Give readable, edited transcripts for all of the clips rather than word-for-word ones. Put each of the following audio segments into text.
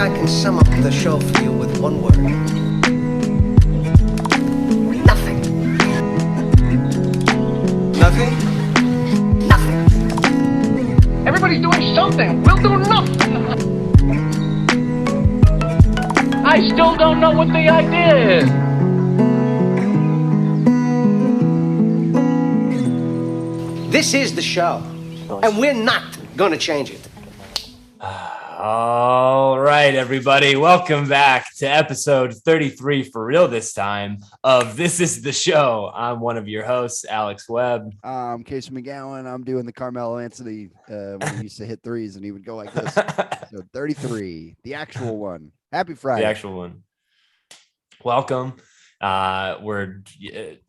I can sum up the show for you with one word. Nothing. Nothing? Nothing. Everybody's doing something. We'll do nothing. I still don't know what the idea is. This is the show, and we're not gonna change it. All right, everybody. Welcome back to episode 33 for real this time of This is the Show. I'm one of your hosts, Alex Webb. I'm Casey McGowan. I'm doing the Carmelo Anthony when he used to hit threes and he would go like this. So 33, the actual one. Happy Friday. The actual one. Welcome. We're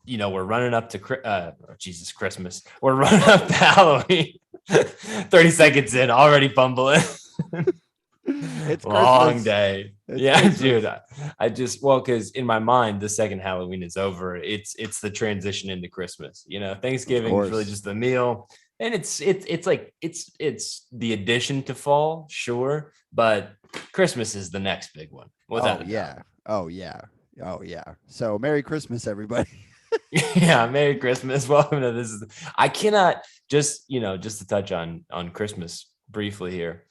running up to Christmas. We're running up to Halloween. 30 seconds in, already fumbling. It's long Christmas. day. It's yeah, Christmas. dude. I just because in my mind the second Halloween is over. It's the transition into Christmas. You know, Thanksgiving is really just the meal, and it's the addition to fall, sure, but Christmas is the next big one. Without a doubt. Oh yeah. So Merry Christmas, everybody. Yeah, Merry Christmas. Welcome to this. I cannot just to touch on Christmas briefly here.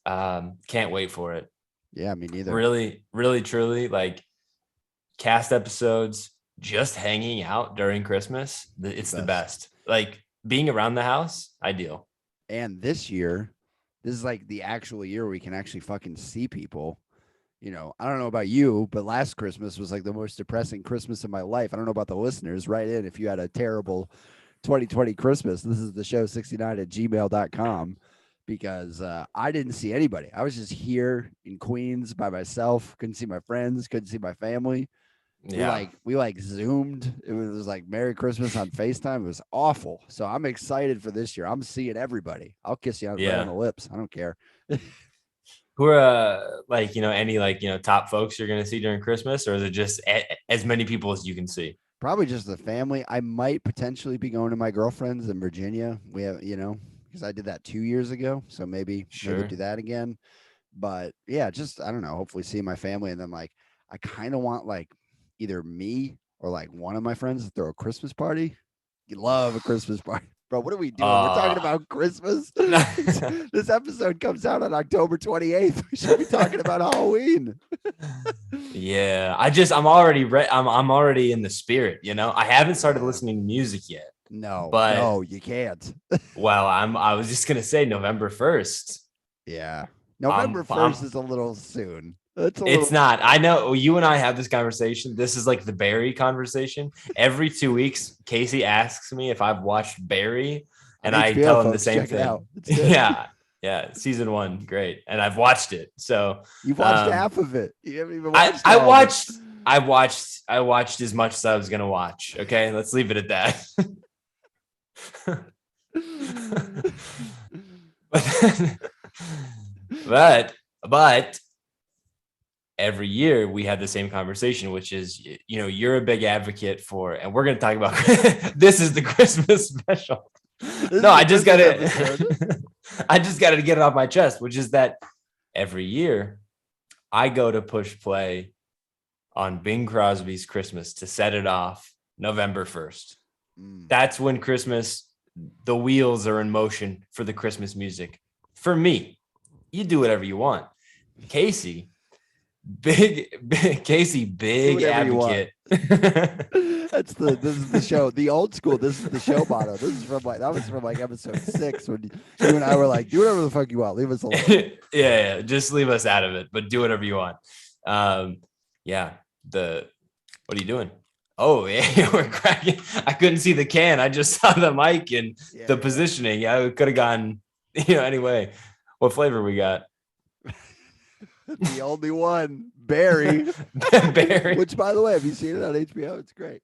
Can't wait for it. Yeah, me neither. Really, really, truly, like cast episodes, just hanging out during Christmas. It's the best. Like being around the house, ideal. And this year, this is like the actual year where we can actually fucking see people. You know, I don't know about you, but last Christmas was like the most depressing Christmas of my life. I don't know about the listeners. Write in if you had a terrible 2020 Christmas. This is the show 69@gmail.com. Because I didn't see anybody. I was just here in Queens by myself. Couldn't see my friends. Couldn't see my family. Yeah. We Zoomed. It was like Merry Christmas on FaceTime. It was awful. So I'm excited for this year. I'm seeing everybody. I'll kiss you on the lips. I don't care. Who are any top folks you're going to see during Christmas, or is it just as many people as you can see? Probably just the family. I might potentially be going to my girlfriend's in Virginia. We have, because I did that 2 years ago. So maybe do that again. But yeah, just, I don't know, hopefully see my family. And then I kind of want either me or one of my friends to throw a Christmas party. You love a Christmas party. Bro, what are we doing? We're talking about Christmas. This episode comes out on October 28th. We should be talking about Halloween. Yeah. I'm already I'm already in the spirit, I haven't started listening to music yet. No, you can't. Well, I was just gonna say November 1st. Yeah, November 1st is a little soon. It's not. I know you and I have this conversation. This is like the Barry conversation. Every 2 weeks, Casey asks me if I've watched Barry, and I tell him the same thing. Yeah, season 1, great, and I've watched it. So you've watched half of it. You haven't even watched. I watched as much as I was gonna watch. Okay, let's leave it at that. but every year we have the same conversation, which is, you're a big advocate for, and we're going to talk about this is the Christmas special. I just got to get it off my chest, which is that every year I go to push play on Bing Crosby's Christmas to set it off November 1st. That's when Christmas, the wheels are in motion for the Christmas music. For me, you do whatever you want. Big advocate. This is the show, the old school. This is the show motto. This is from that was from episode 6 when you and I were like, do whatever the fuck you want. Leave us alone. yeah, just leave us out of it, but do whatever you want. What are you doing? Oh, yeah, we're cracking. I couldn't see the can. I just saw the mic and the positioning. Yeah, we could have gone, anyway. What flavor we got? The only one, Barry. Barry. Which, by the way, have you seen it on HBO? It's great.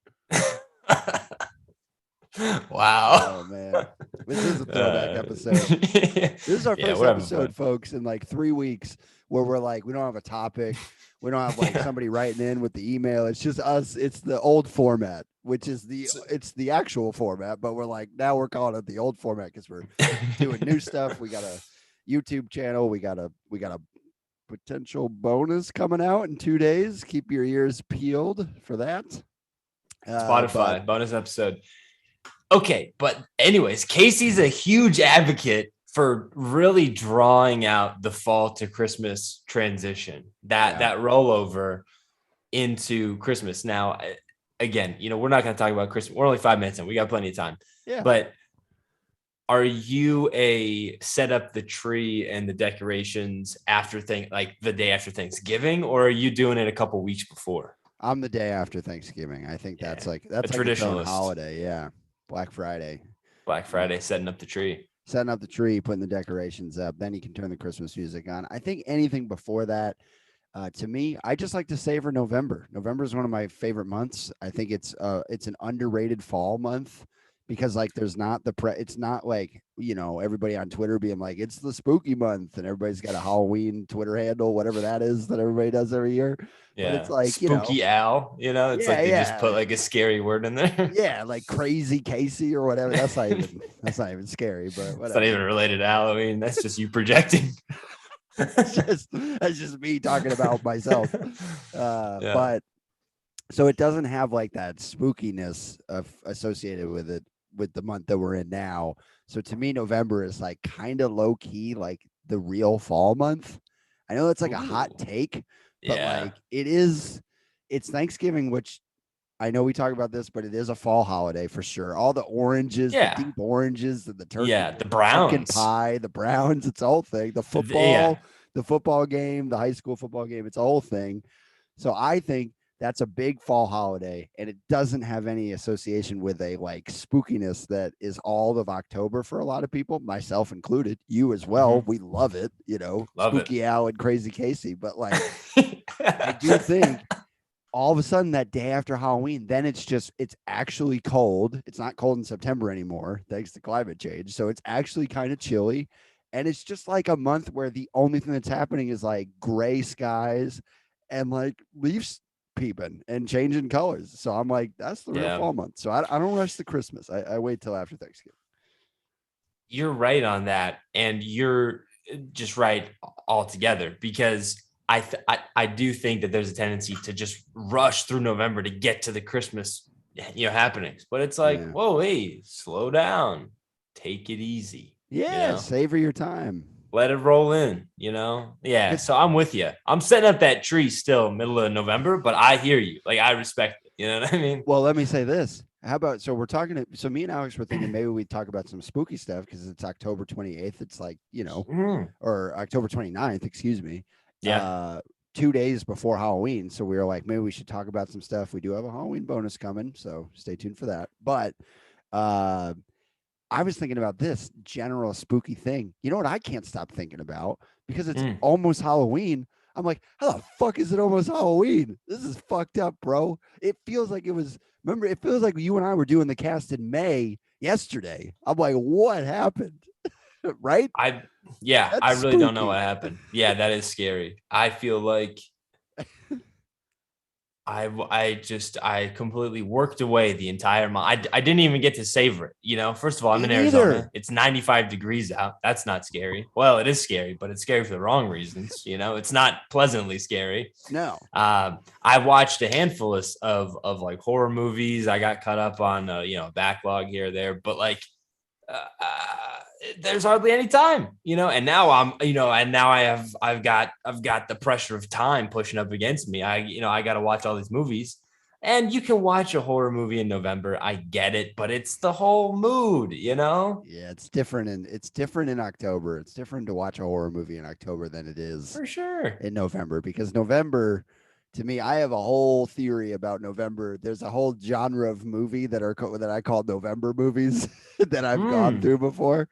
Wow. Oh, man. This is a throwback episode. This is our first episode, folks, in 3 weeks where we're we don't have a topic. We don't have somebody writing in with the email. It's just us. It's the old format, which is it's the actual format. But we're now we're calling it the old format because we're doing new stuff. We got a YouTube channel. We got a potential bonus coming out in 2 days. Keep your ears peeled for that. Spotify bonus episode. Okay, but anyways, Casey's a huge advocate for really drawing out the fall to Christmas transition, that rollover into Christmas. Now, again, we're not going to talk about Christmas. We're only 5 minutes in. We got plenty of time. Yeah. But are you a set up the tree and the decorations like the day after Thanksgiving, or are you doing it a couple weeks before? I'm the day after Thanksgiving. I think that's like a traditionalist holiday. Yeah. Black Friday, setting up the tree. Setting up the tree, putting the decorations up. Then you can turn the Christmas music on. I think anything before that, to me, I just like to savor November. November is one of my favorite months. I think it's an underrated fall month because like there's not it's not like, everybody on Twitter being like, it's the spooky month and everybody's got a Halloween Twitter handle, whatever that is that everybody does every year. Yeah. But it's like, spooky owl, it's like they just put like a scary word in there. Yeah. Like crazy Casey or whatever. That's not even scary, but whatever. It's not even related to Halloween. That's just you projecting. that's just me talking about myself. But so it doesn't have like that spookiness associated with it, with the month that we're in now. So to me, November is like kind of low key, like the real fall month. I know it's like a hot take, but like it's Thanksgiving, which I know we talk about this, but it is a fall holiday for sure. All the oranges, the deep oranges, and the turkey, the browns, pumpkin pie, the browns, it's a whole thing. The football, the football game, the high school football game, it's a whole thing. So I think that's a big fall holiday, and it doesn't have any association with a like spookiness that is all of October for a lot of people, myself included, you as well. We love it, Spooky Al and Crazy Casey. But like, I do think all of a sudden that day after Halloween, then it's actually cold. It's not cold in September anymore, thanks to climate change. So it's actually kind of chilly. And it's just like a month where the only thing that's happening is like gray skies and like leaves peeping and changing colors. So I'm like, that's the real fall month. So I don't rush the Christmas. I wait till after Thanksgiving. You're right on that. And you're just right altogether, because I do think that there's a tendency to just rush through November to get to the Christmas, happenings. But it's like, whoa, hey, slow down, take it easy. Yeah, savor your time. Let it roll in, Yeah, so I'm with you. I'm setting up that tree still middle of November, but I hear you. Like, I respect it. You know what I mean? Well, let me say this. How about, so me and Alex were thinking maybe we'd talk about some spooky stuff because it's October 28th. It's like, or October 29th, excuse me. Yeah. 2 days before Halloween. So we were like, maybe we should talk about some stuff. We do have a Halloween bonus coming, so stay tuned for that. But I was thinking about this general spooky thing. You know what I can't stop thinking about? Because it's almost Halloween. I'm like, how the fuck is it almost Halloween? This is fucked up, bro. It feels like it feels like you and I were doing the cast in May yesterday. I'm like, what happened? Right? I really spooky. Don't know what happened. Yeah, that is scary. I feel like I completely worked away the entire month. I didn't even get to savor it. First of all, I'm in Arizona. It's 95 degrees out. That's not scary. Well, it is scary, but it's scary for the wrong reasons. It's not pleasantly scary. No. I watched a handful of like horror movies. I got caught up on backlog here or there, but like there's hardly any time, and now I've got the pressure of time pushing up against me. I got to watch all these movies, and you can watch a horror movie in November. I get it, but it's the whole mood, Yeah, it's different. And it's different in October. It's different to watch a horror movie in October than it is for sure in November, because November, to me, I have a whole theory about November. There's a whole genre of movie that I call November movies that I've gone through before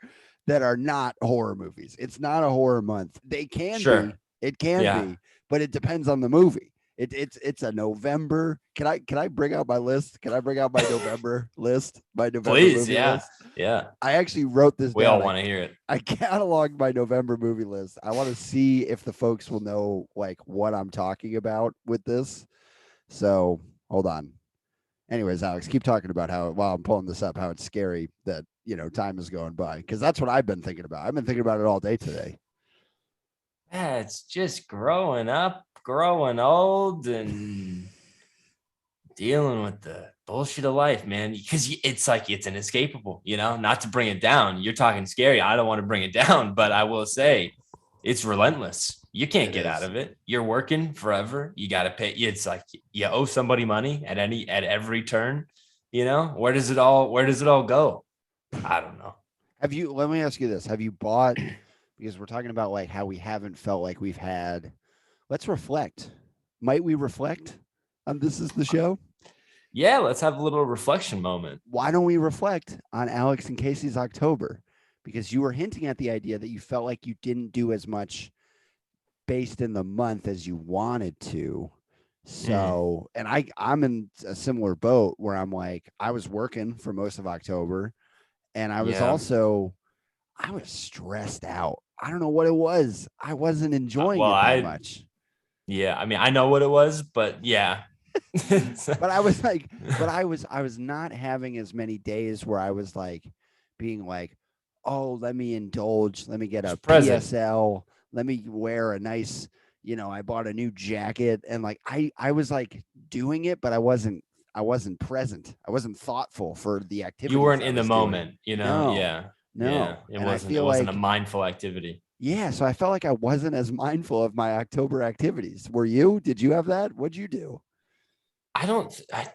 that are not horror movies. It's not a horror month. They can be. It can be, but it depends on the movie. It's a November. Can I bring out my list? Can I bring out my November list? My November Please, movie list? Yeah. I actually wrote this down. We all want to hear it. I cataloged my November movie list. I want to see if the folks will know like what I'm talking about with this. So hold on. Anyways, Alex, keep talking about while I'm pulling this up, how it's scary that, time is going by. Because that's what I've been thinking about. I've been thinking about it all day today. Yeah, it's just growing up, growing old, and dealing with the bullshit of life, man. Because it's like it's inescapable, not to bring it down. You're talking scary. I don't want to bring it down, but I will say it's relentless. You can't It get out is. of it. You're working forever. You got to pay. It's like you owe somebody money at every turn. Where does it all go? I don't know. Let me ask you this. Have you bought, because we're talking about like how we haven't felt like we've had, let's reflect. Might we reflect on This Is the Show? Yeah, let's have a little reflection moment. Why don't we reflect on Alex and Casey's October? Because you were hinting at the idea that you felt like you didn't do as much based in the month as you wanted to. So, and I'm in a similar boat where I'm like, I was working for most of October, and I was Yeah. I was stressed out. I don't know what it was. I wasn't enjoying Well, it that much. yeah, I mean, I know what it was, but yeah. But I was like, I was not having as many days where I was like being like, oh, let me indulge, let me get a Present. PSL, let me wear a nice, I bought a new jacket, and like I was like doing it, but I wasn't present. I wasn't thoughtful for the activity. You weren't in the moment, No, yeah. no. It And I wasn't feel a like, mindful activity. yeah, so I felt like I wasn't as mindful of my October activities. Were you? Did you have that? What'd you do? I don't I,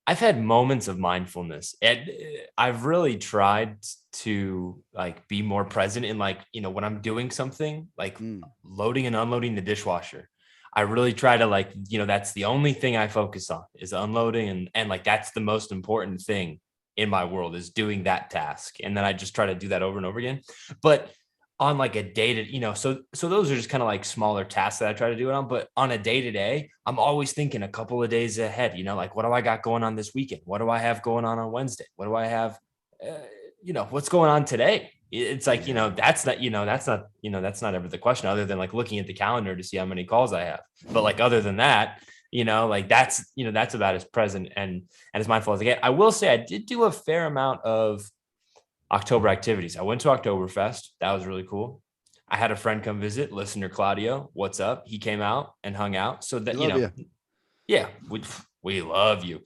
I've had moments of mindfulness, and I've really tried to like be more present in like, when I'm doing something like loading and unloading the dishwasher. I really try to like, that's the only thing I focus on is unloading, and like that's the most important thing in my world is doing that task. And then I just try to do that over and over again. But on like a day to, so those are just kind of like smaller tasks that I try to do it on. But on a day to day, I'm always thinking a couple of days ahead, like what do I got going on this weekend? What do I have going on Wednesday? What do I have, what's going on today? It's like, that's not ever the question other than like looking at the calendar to see how many calls I have. But like, other than that, like that's about as present and as mindful as I get. I will say I did do a fair amount of October activities. I went to Oktoberfest. That was really cool. I had a friend come visit, listener Claudio. What's up? He came out and hung out. So that, yeah, we love you.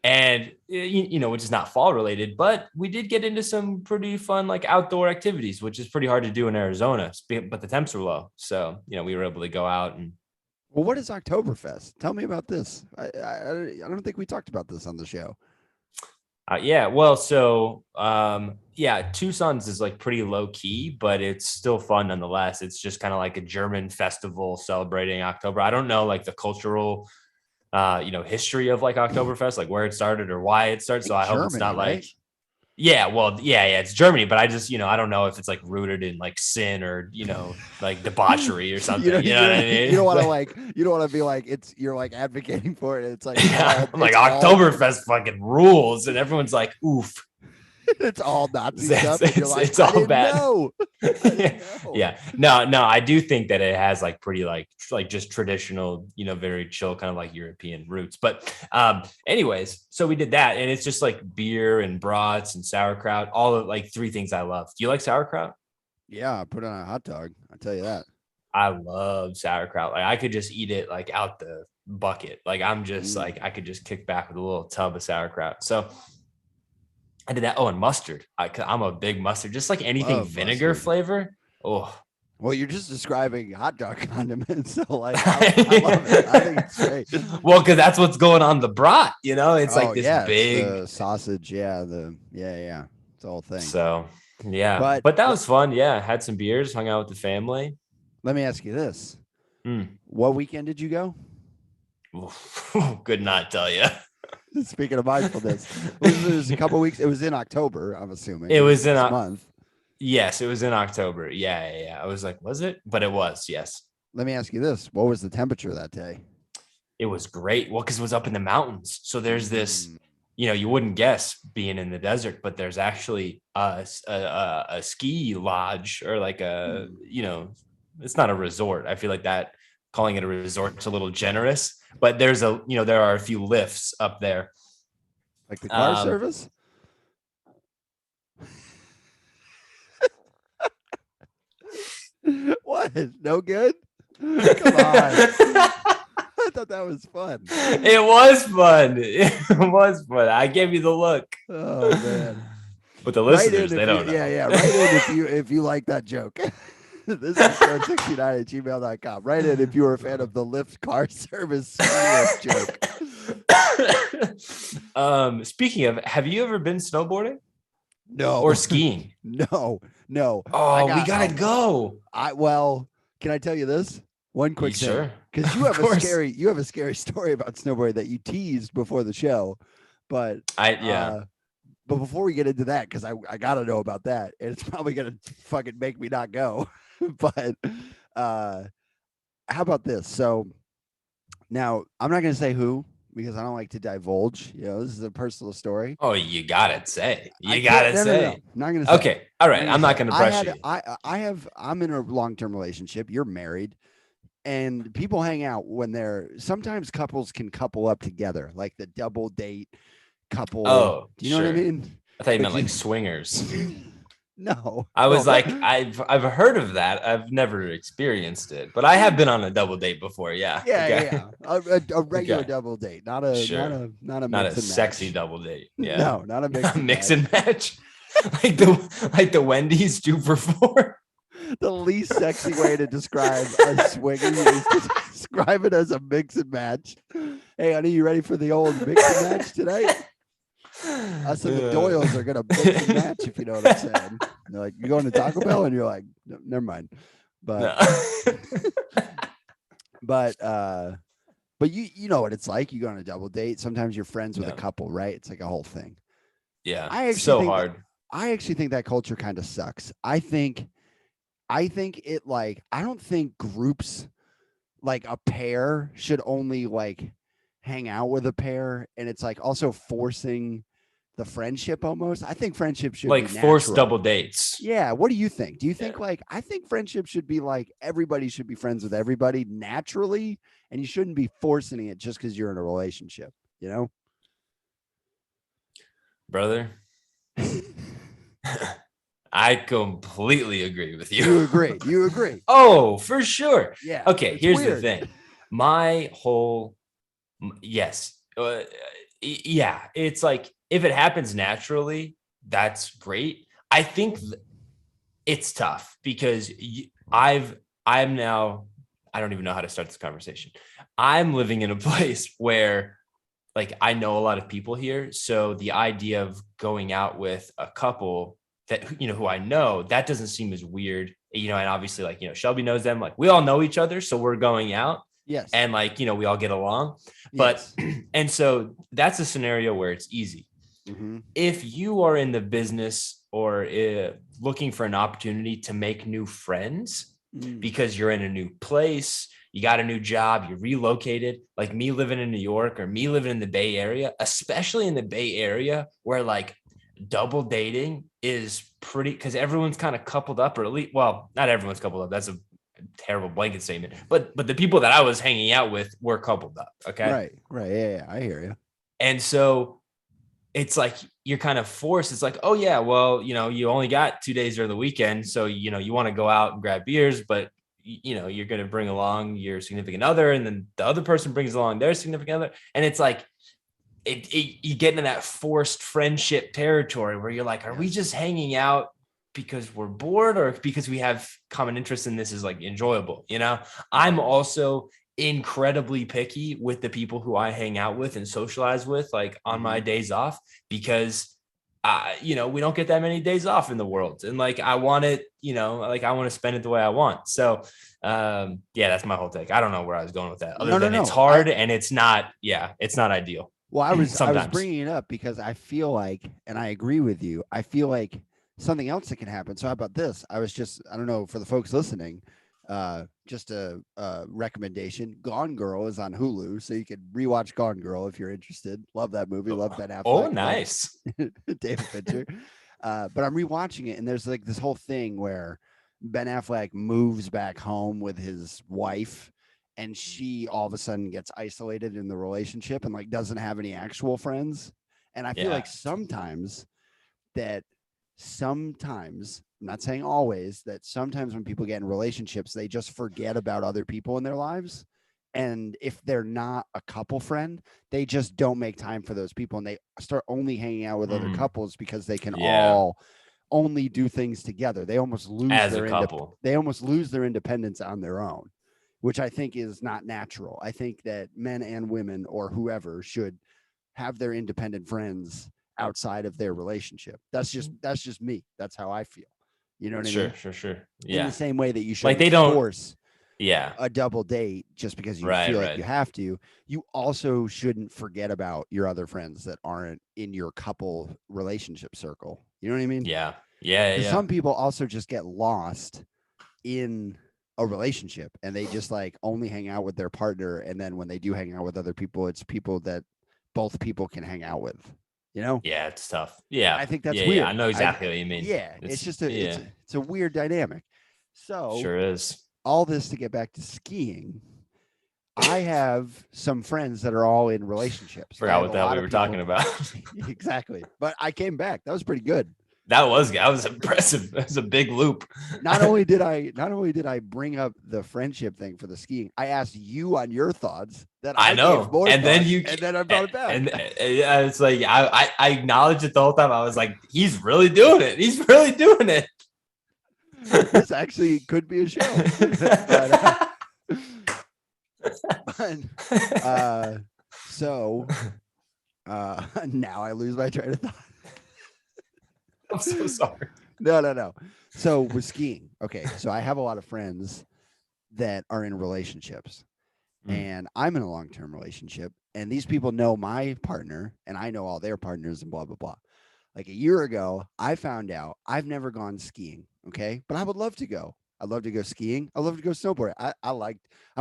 And which is not fall related, but we did get into some pretty fun like outdoor activities, which is pretty hard to do in Arizona, but the temps were low. So, we were able to go out and. Well, what is Oktoberfest? Tell me about this. I don't think we talked about this on the show. Yeah, well, so Tucson's is like pretty low key, but it's still fun nonetheless. It's just kind of like a German festival celebrating October. I don't know like the cultural, history of like Oktoberfest, like where it started or why it started. So I hope it's not like, yeah, well, yeah, it's Germany, but I just, I don't know if it's like rooted in like sin or, like debauchery or something. You know what I mean? You don't want to be like, you're like advocating for it. It's like, yeah, like Oktoberfest fucking rules. And everyone's like, oof. It's all Nazi stuff. It's all bad. Yeah. No, I do think that it has like pretty like just traditional, very chill kind of like European roots. But anyways, so we did that, and it's just like beer and brats and sauerkraut, all of like three things I love. Do you like sauerkraut? Yeah, I put on a hot dog. I'll tell you that. I love sauerkraut. Like I could just eat it like out the bucket. Like I'm just like I could just kick back with a little tub of sauerkraut. So I did that. Oh, and mustard. I'm a big mustard. Just like anything vinegar flavor. Oh, well, you're just describing hot dog condiments. So like, I love it. I think it's great. Well, because that's what's going on the brat. It's like this big the sausage. Yeah, yeah. It's the whole thing. So yeah, but that was fun. Yeah, had some beers, hung out with the family. Let me ask you this: what weekend did you go? Could not tell you. Speaking of mindfulness, it was a couple weeks. It was in October, I'm assuming. It was in a month. Yes, it was in October. Yeah. I was like, was it? But it was, yes. Let me ask you this. What was the temperature that day? It was great. Well, because it was up in the mountains. So there's this, you wouldn't guess being in the desert, but there's actually a ski lodge or like it's not a resort. I feel like that calling it a resort is a little generous, but there are a few lifts up there. Like the car service? What? No good? Come on. I thought that was fun. It was fun. It was fun. I gave you the look. Oh man. But the Write listeners, in they if you, don't know. yeah. Write in if you like that joke. This is stone69@gmail.com. Write in if you were a fan of the Lyft car service ski lift joke. Speaking of, have you ever been snowboarding No. or skiing? No. Oh, we gotta go. Well, can I tell you this? One quick thing. Sure. Because you have a scary story about snowboarding that you teased before the show. But but before we get into that, because I gotta know about that, and it's probably gonna fucking make me not go. But how about this? So now I'm not gonna say who because I don't like to divulge. You know, this is a personal story. Oh, you gotta say. No. I'm not gonna say. Okay. All right. I'm not gonna pressure you. I'm in a long-term relationship. You're married. And people hang out when sometimes couples can couple up together, like the double date couple. Oh, do you know what I mean? I thought you meant like swingers. No, I was like, I've heard of that. I've never experienced it, but I have been on a double date before. Yeah. Yeah. A regular double date, not a sexy double date. Yeah. No, not a mix and match. like the Wendy's 2 for $4. The least sexy way to describe a swinging is to describe it as a mix and match. Hey, honey, you ready for the old mix and match tonight? Us and the Doyles are gonna mix and match, if you know what I'm saying. They're like, you going to Taco Bell? And you're like, no, never mind. But but you know what it's like. You go on a double date. Sometimes you're friends with a couple, right? It's like a whole thing. Yeah, hard. I actually think that culture kind of sucks. I think it like I don't think groups like a pair should only like hang out with a pair, and it's like also forcing the friendship almost. I think friendship should like be force natural. double dates. Yeah. What do you think? Do you think like I think friendship should be like everybody should be friends with everybody naturally, and you shouldn't be forcing it just because you're in a relationship, you know? Brother. I completely agree with you. You agree. Oh, for sure. Yeah. Okay, here's weird. The thing. My whole yes. Yeah, it's like if it happens naturally, that's great. I think it's tough because I'm now I don't even know how to start this conversation. I'm living in a place where like I know a lot of people here, so the idea of going out with a couple that, you know, who I know, that doesn't seem as weird, you know, and obviously like, you know, Shelby knows them, like we all know each other. So we're going out. Yes. And like, you know, we all get along, but, and so that's a scenario where it's easy. Mm-hmm. If you are in the business or looking for an opportunity to make new friends because you're in a new place, you got a new job, you're relocated, like me living in New York or me living in the Bay Area, especially in the Bay Area where like double dating is pretty, because everyone's kind of coupled up, or at least, well, not everyone's coupled up. That's a terrible blanket statement, but the people that I was hanging out with were coupled up. Okay. Right. Yeah. I hear you. And so it's like, you're kind of forced. It's like, oh yeah, well, you know, you only got 2 days during the weekend. So, you know, you want to go out and grab beers, but you know, you're going to bring along your significant other, and then the other person brings along their significant other. And it's like, you get into that forced friendship territory where you're like, are we just hanging out because we're bored or because we have common interest in this is like enjoyable? You know, I'm also incredibly picky with the people who I hang out with and socialize with, like on my days off, because you know, we don't get that many days off in the world. And like, I want it, you know, like I want to spend it the way I want. So yeah, that's my whole take. I don't know where I was going with that other than it's hard and it's not ideal. Well, I was bringing it up because I feel like, and I agree with you, I feel like something else that can happen. So how about this? I don't know, for the folks listening, just a recommendation. Gone Girl is on Hulu, so you can rewatch Gone Girl if you're interested. Love that movie. Love Ben Affleck. Oh, nice. David Fincher. But I'm rewatching it, and there's like this whole thing where Ben Affleck moves back home with his wife, and she all of a sudden gets isolated in the relationship and like doesn't have any actual friends. And I feel like sometimes not saying always, that sometimes when people get in relationships, they just forget about other people in their lives. And if they're not a couple friend, they just don't make time for those people, and they start only hanging out with other couples because they can all only do things together. They almost lose As their a couple. they almost lose their independence on their own, which I think is not natural. I think that men and women or whoever should have their independent friends outside of their relationship. That's just me. That's how I feel. You know what I mean? Sure. In Yeah. the same way that you Like shouldn't they don't. force Yeah. a double date just because you Right, feel right. like you have to, you also shouldn't forget about your other friends that aren't in your couple relationship circle. You know what I mean? Yeah. Because some people also just get lost in a relationship and they just like only hang out with their partner. And then when they do hang out with other people, it's people that both people can hang out with, you know? Yeah, it's tough. Yeah. I think that's Yeah, weird. I know exactly what you mean. Yeah. It's just yeah, it's a weird dynamic. So sure is. all this to get back to skiing. I have some friends that are all in relationships. I Forgot have what a the hell lot we of were people- talking about. Exactly. But I came back. That was pretty good. That was impressive. That was a big loop. Not only did I bring up the friendship thing for the skiing, I asked you on your thoughts that I know. gave more And then thoughts, and then I brought it back. And it's like I acknowledged it the whole time. I was like, he's really doing it. He's really doing it. This actually could be a show. So now I lose my train of thought. I'm so sorry. No. So with skiing, okay. So I have a lot of friends that are in relationships, and I'm in a long-term relationship, and these people know my partner, and I know all their partners, and blah blah blah. Like a year ago, I found out I've never gone skiing, okay, but I would love to go. I'd love to go skiing. I love to go snowboarding. I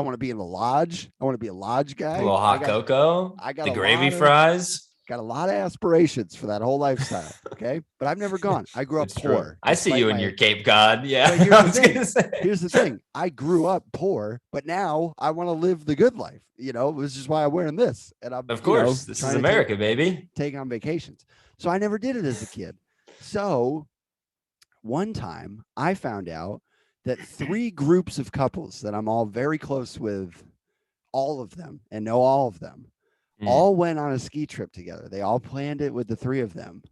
want to be in the lodge. I want to be a lodge guy. A little hot cocoa. I got the a gravy lot of- fries. Got a lot of aspirations for that whole lifestyle. Okay. But I've never gone. I grew up It's true. poor. I see you in your Cape Cod. Yeah. But here's I the was thing. gonna say. Here's the thing. I grew up poor, but now I want to live the good life. You know, which is why I'm wearing this. And I'm Of course, this is trying to America, baby. take on vacations. So I never did it as a kid. So one time I found out that 3 groups of couples that I'm all very close with, all of them, and know all of them, all went on a ski trip together. They all planned it with the 3 of them.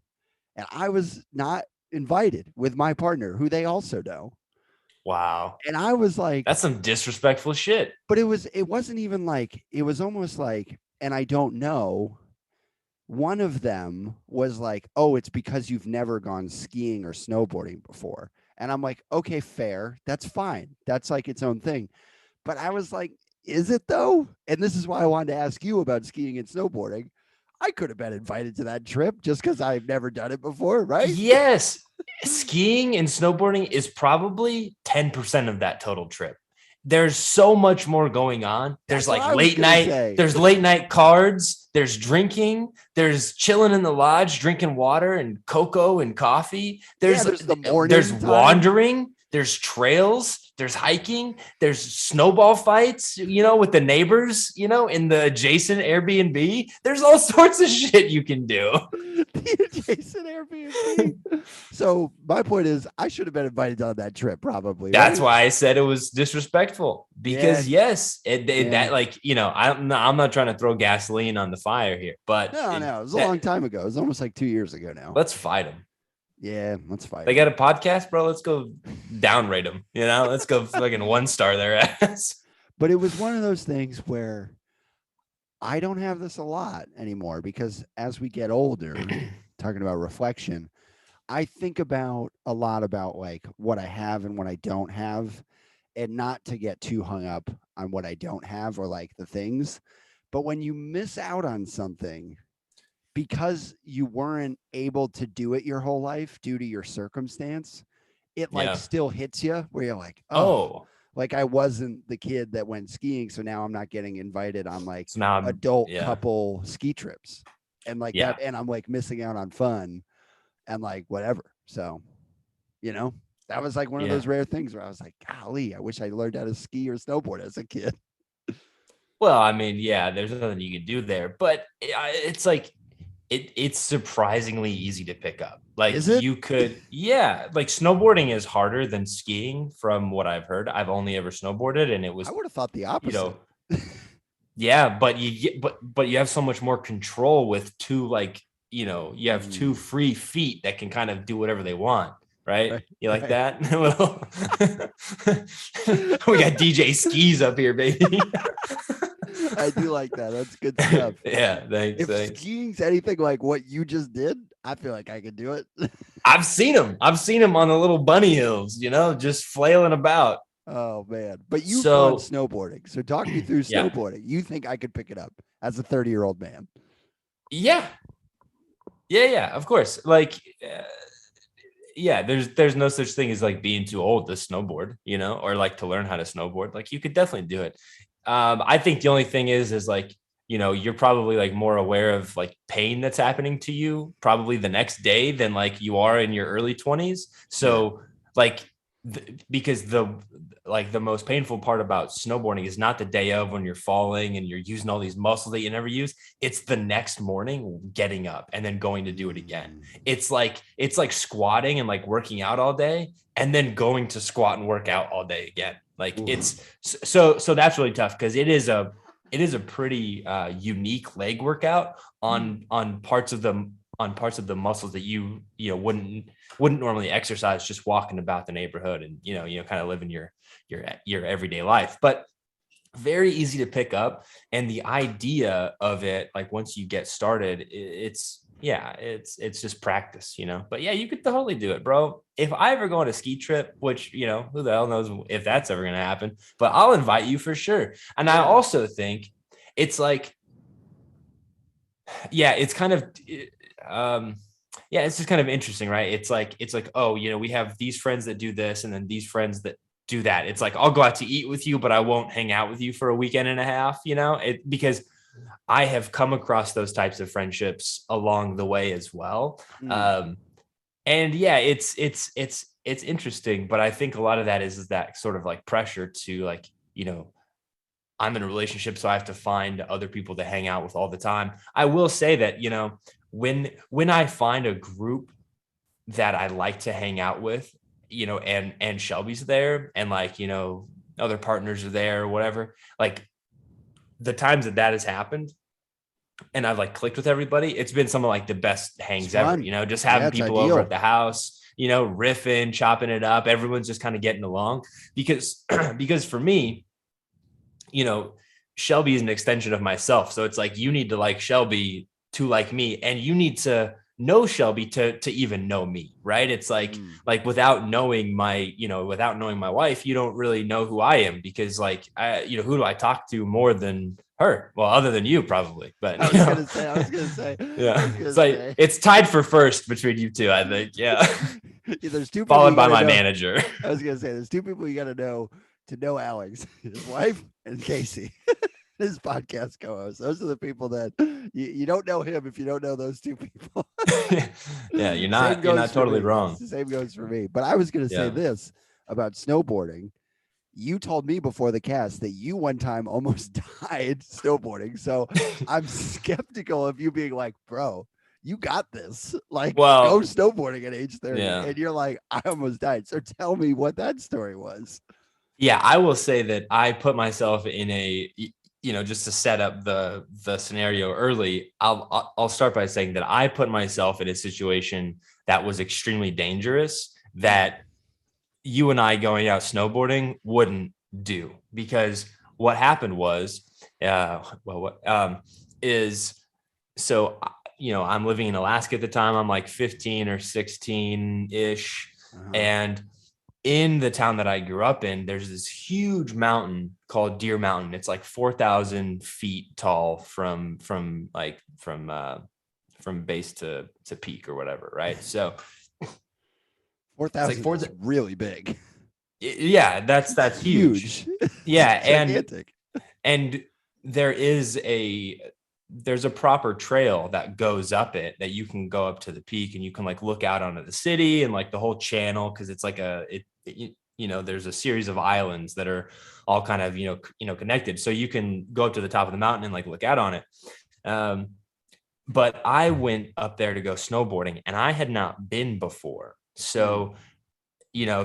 And I was not invited with my partner, who they also know. Wow. And I was like, That's some disrespectful shit. but it wasn't even like, it was almost like, and I don't know. One of them was like, oh, it's because you've never gone skiing or snowboarding before. And I'm like, okay, fair. That's fine. That's like its own thing. But I was like, is it though? And this is why I wanted to ask you about skiing and snowboarding. I could have been invited to that trip just because I've never done it before, right? Yes. Skiing and snowboarding is probably 10% of that total trip. There's so much more going on. There's That's what I like was late gonna night. say. There's late night cards. There's drinking. There's chilling in the lodge, drinking water and cocoa and coffee. There's the morning There's time. wandering. There's trails. There's hiking. There's snowball fights, with the neighbors, in the adjacent Airbnb. There's all sorts of shit you can do. The adjacent Airbnb. So my point is, I should have been invited on that trip, probably. That's right? why I said it was disrespectful because yes, that I'm not trying to throw gasoline on the fire here, but No, it was a long time ago. It was almost like 2 years ago now. let's fight them. Yeah, let's fight. They got a podcast, bro. Let's go downrate them. Let's go fucking 1-star their ass. But it was one of those things where I don't have this a lot anymore because as we get older, talking about reflection, I think about a lot about like what I have and what I don't have, and not to get too hung up on what I don't have or like the things. But when you miss out on something because you weren't able to do it your whole life due to your circumstance, it like still hits you where you're like, oh, like I wasn't the kid that went skiing. So now I'm not getting invited on like adult couple ski trips and like that. And I'm like missing out on fun and like whatever. So, that was like one of those rare things where I was like, golly, I wish I learned how to ski or snowboard as a kid. Well, I mean, there's nothing you can do there, but it's like, it's surprisingly easy to pick up. Like Is it? you could, yeah, like snowboarding is harder than skiing from what I've heard. I've only ever snowboarded and it I was, would have thought the you opposite. know, yeah, but you have so much more control with two, like, you have two free feet that can kind of do whatever they want, right? Right, You like right. that? We got DJ skis up here, baby. I do like that. That's good stuff. Yeah, thanks, If thanks. skiing's anything like what you just did, I feel like I could do it. I've seen them. I've seen them on the little bunny hills, just flailing about. Oh man. But you've gone So snowboarding. So talk me through yeah, snowboarding. You think I could pick it up as a 30-year-old man? yeah, yeah. Of course, like, yeah. There's no such thing as like being too old to snowboard, or like to learn how to snowboard. Like you could definitely do it. I think the only thing is like, you're probably like more aware of like pain that's happening to you probably the next day than like you are in your early 20s. So like, because the most painful part about snowboarding is not the day of when you're falling and you're using all these muscles that you never use. It's the next morning getting up and then going to do it again. It's like squatting and like working out all day and then going to squat and work out all day again. Like it's so that's really tough because it is a pretty unique leg workout on parts of the muscles that you wouldn't normally exercise just walking about the neighborhood and kind of living your everyday life. But very easy to pick up, and the idea of it, like once you get started, it's just practice, but yeah, you could totally do it, bro. If I ever go on a ski trip, which who the hell knows if that's ever going to happen, but I'll invite you for sure. And I also think it's like, yeah, it's kind of it's just kind of interesting, right? It's like, oh, we have these friends that do this and then these friends that do that. It's like, I'll go out to eat with you, but I won't hang out with you for a weekend and a half, because I have come across those types of friendships along the way as well. And yeah, it's interesting, but I think a lot of that is that sort of like pressure to like, I'm in a relationship, so I have to find other people to hang out with all the time. I will say that, when I find a group that I like to hang out with, and Shelby's there and like, other partners are there or whatever, like the times that has happened and I've like clicked with everybody, it's been some of like the best hangs ever, just having people over at the house, riffing, chopping it up. Everyone's just kind of getting along because for me, Shelby is an extension of myself. So it's like, you need to like Shelby to like me, and you need to know Shelby to even know me. Right. It's like without knowing my wife, you don't really know who I am, because like, who do I talk to more than her? Well, other than you probably, but I was gonna say, yeah, it's like, it's tied for first between you two, I think. Yeah. There's two people followed by my manager. I was gonna say, there's two people you got to know Alex, his wife, and Casey, his podcast co-host. Those are the people that you don't know him if you don't know those two people. Yeah, you're not totally wrong. The same goes for me. But I was gonna say this about snowboarding. You told me before the cast that you one time almost died snowboarding. So I'm skeptical of you being like, bro, you got this. Like, go snowboarding at age 30. Yeah. And you're like, I almost died. So tell me what that story was. Yeah, I will say that I put myself in a, just to set up the scenario early, I'll start by saying that I put myself in a situation that was extremely dangerous that you and I going out snowboarding wouldn't do. Because what happened was, I'm living in Alaska at the time. I'm like 15 or 16-ish. And in the town that I grew up in, there's this huge mountain called Deer Mountain. It's like 4,000 feet tall from base to peak or whatever. Right. So 4,000 is really big. Yeah. That's huge. Yeah. And there's a proper trail that goes up it that you can go up to the peak and you can like look out onto the city and like the whole channel. Cause it's like there's a series of islands that are all kind of, connected. So you can go up to the top of the mountain and like look out on it. but I went up there to go snowboarding and I had not been before. So,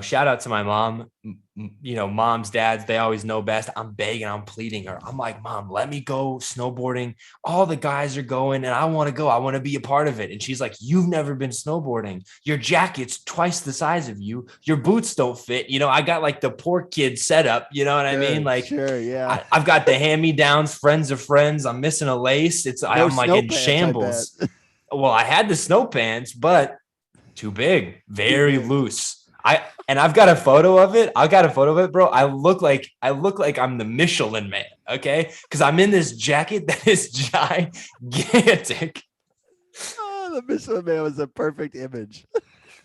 shout out to my mom, moms, dads, they always know best. I'm begging, I'm pleading her. I'm like, Mom, let me go snowboarding. All the guys are going and I want to go. I want to be a part of it. And she's like, you've never been snowboarding. Your jacket's twice the size of you. Your boots don't fit. I got like the poor kid setup. You know what I mean? Like, sure, yeah. I've got the hand-me-downs, friends of friends. I'm missing a lace. I'm like in shambles. Well, I had the snow pants, but too big, very loose. I've got a photo of it. Bro. I look like I'm the Michelin Man. Okay. Cause I'm in this jacket that is gigantic. Oh, the Michelin Man was a perfect image.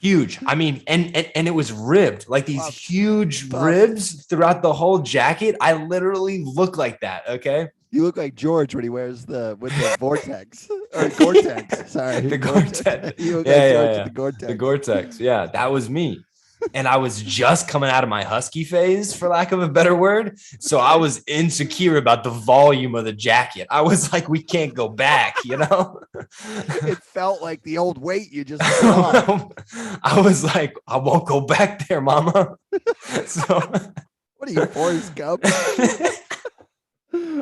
Huge. I mean, and it was ribbed, like these huge ribs throughout the whole jacket. I literally look like that. Okay. You look like George when he wears the Vortex or Gore-Tex. Sorry, the Gore-Tex. You look like George with the Gore-Tex. The Gore-Tex. Yeah, that was me. And I was just coming out of my husky phase, for lack of a better word. So I was insecure about the volume of the jacket. I was like, we can't go back, It felt like the old weight you just saw. I was like, I won't go back there, Mama. So what are you, Forrest Gump?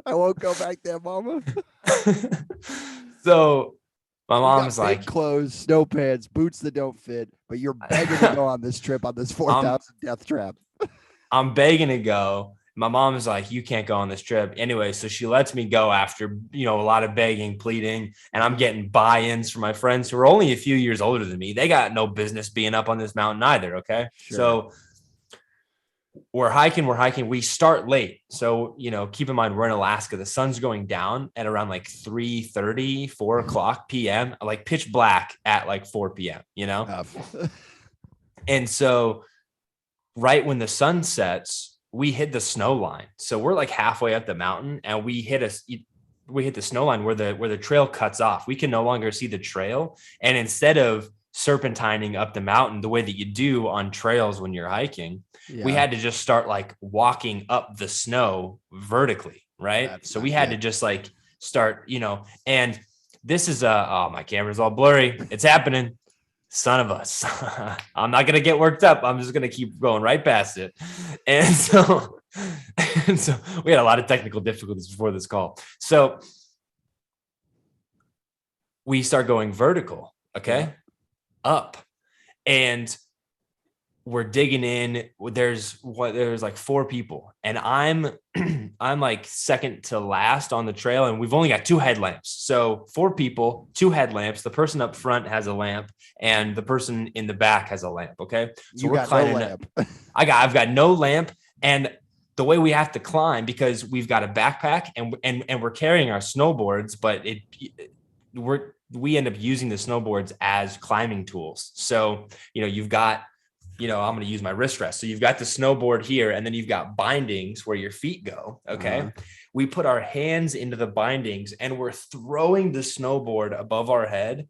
I won't go back there, Mama. So my mom's like, clothes, snow pants, boots that don't fit, but you're begging to go on this trip, on this 4,000 death trap. I'm begging to go. My mom's like, you can't go on this trip. Anyway, so she lets me go after, a lot of begging, pleading, and I'm getting buy-ins from my friends who are only a few years older than me. They got no business being up on this mountain either, okay? Sure. So we're hiking. We start late. So, keep in mind, we're in Alaska. The sun's going down at around like 3:30, 4 o'clock PM, like pitch black at like 4 PM, And so right when the sun sets, we hit the snow line. So we're like halfway up the mountain and we hit the snow line where the trail cuts off. We can no longer see the trail. And instead of serpentining up the mountain the way that you do on trails when you're hiking, we had to just start like walking up the snow vertically, right? So we had to just like start, and this is my camera's all blurry. It's happening. Son of us. I'm not going to get worked up. I'm just going to keep going right past it. And so we had a lot of technical difficulties before this call. So we start going vertical, okay, up, and we're digging in. There's like 4 people, and I'm like second to last on the trail, and we've only got 2 headlamps. So 4 people, 2 headlamps. The person up front has a lamp, and the person in the back has a lamp. Okay, so we're climbing. No lamp. I've got no lamp, and the way we have to climb, because we've got a backpack and we're carrying our snowboards, but we end up using the snowboards as climbing tools. So you've got. I'm going to use my wrist rest. So you've got the snowboard here, and then you've got bindings where your feet go. Okay. We put our hands into the bindings and we're throwing the snowboard above our head,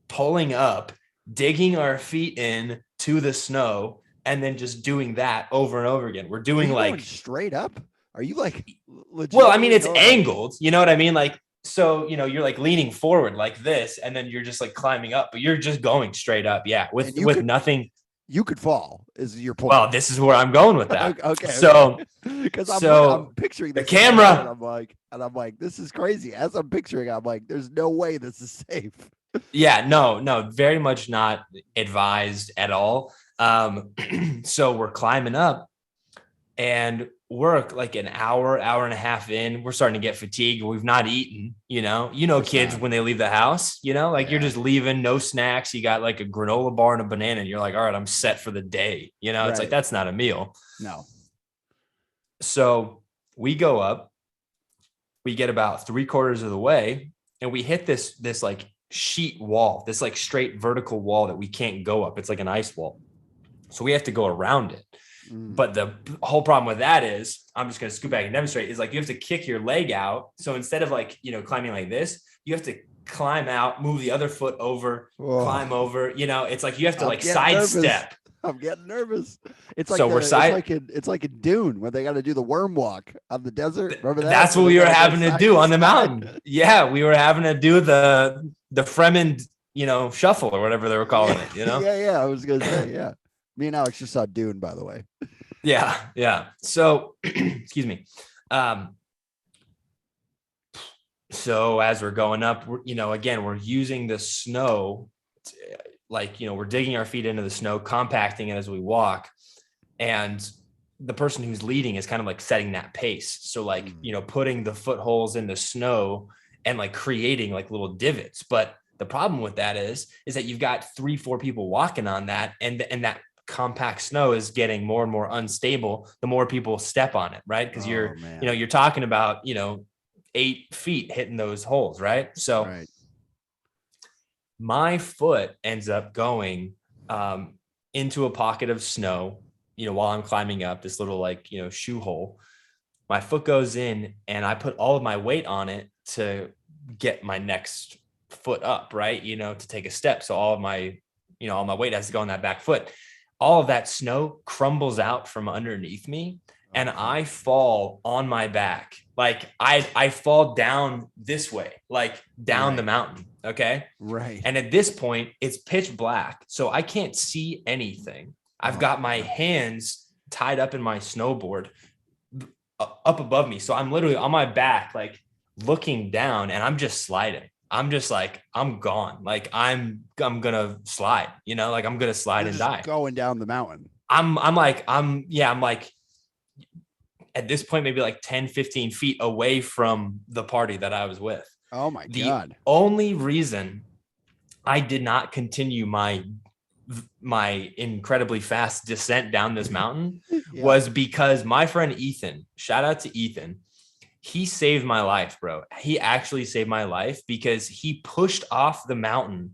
pulling up, digging our feet in to the snow, and then just doing that over and over again. We're doing like straight up. Are you like, well, I mean, it's angled, you know what I mean? Like, so, you're like leaning forward like this, and then you're just like climbing up, but you're just going straight up. Yeah. With nothing. You could fall, is your point. Well, this is where I'm going with that. Okay. So, because I'm picturing the camera, and I'm like, this is crazy. As I'm picturing, I'm like, there's no way this is safe. Yeah, no, very much not advised at all. So we're climbing up, and we're like an hour and a half in. We're starting to get fatigued. We've not eaten, kids when they leave the house, you're just leaving, no snacks. You got like a granola bar and a banana, and you're like, all right, I'm set for the day. It's like, that's not a meal. No. So we go up, we get about 3/4 of the way, and we hit this like sheet wall, this like straight vertical wall that we can't go up. It's like an ice wall. So we have to go around it. But the whole problem with that is, I'm just going to scoot back and demonstrate, is like you have to kick your leg out. So instead of like, climbing like this, you have to climb out, move the other foot over, climb over. It's like you have to like sidestep. I'm getting nervous. It's like it's like a Dune where they got to do the worm walk on the desert. Remember that? That's what we were having to do on the mountain. Yeah, we were having to do the the Fremont, shuffle or whatever they were calling it, Yeah. I was gonna say, yeah. Me and Alex just saw Dune, by the way. Yeah. So, excuse me. So as we're going up, again, we're using the snow, we're digging our feet into the snow, compacting it as we walk. And the person who's leading is kind of like setting that pace. So putting the footholes in the snow and like creating like little divots. But the problem with that is that you've got 3-4 people walking on that, and that compact snow is getting more and more unstable the more people step on it, right? Because you're talking about 8 feet hitting those holes, right? So right. My foot ends up going into a pocket of snow, while I'm climbing up this little shoe hole. My foot goes in and I put all of my weight on it to get my next foot up, right? To take a step. So all my weight has to go on that back foot. All of that snow crumbles out from underneath me, and I fall on my back. Like I fall down this way, like down the mountain. Okay. Right. And at this point it's pitch black. So I can't see anything. I've got my hands tied up in my snowboard up above me. So I'm literally on my back, like looking down, and I'm just sliding. I'm just like, I'm gone. Like I'm gonna slide, like I'm gonna slide and die. Going down the mountain. I'm like at this point, maybe like 10, 15 feet away from the party that I was with. Oh my God. The only reason I did not continue my incredibly fast descent down this mountain was because my friend Ethan, shout out to Ethan, he saved my life, bro. He actually saved my life because he pushed off the mountain.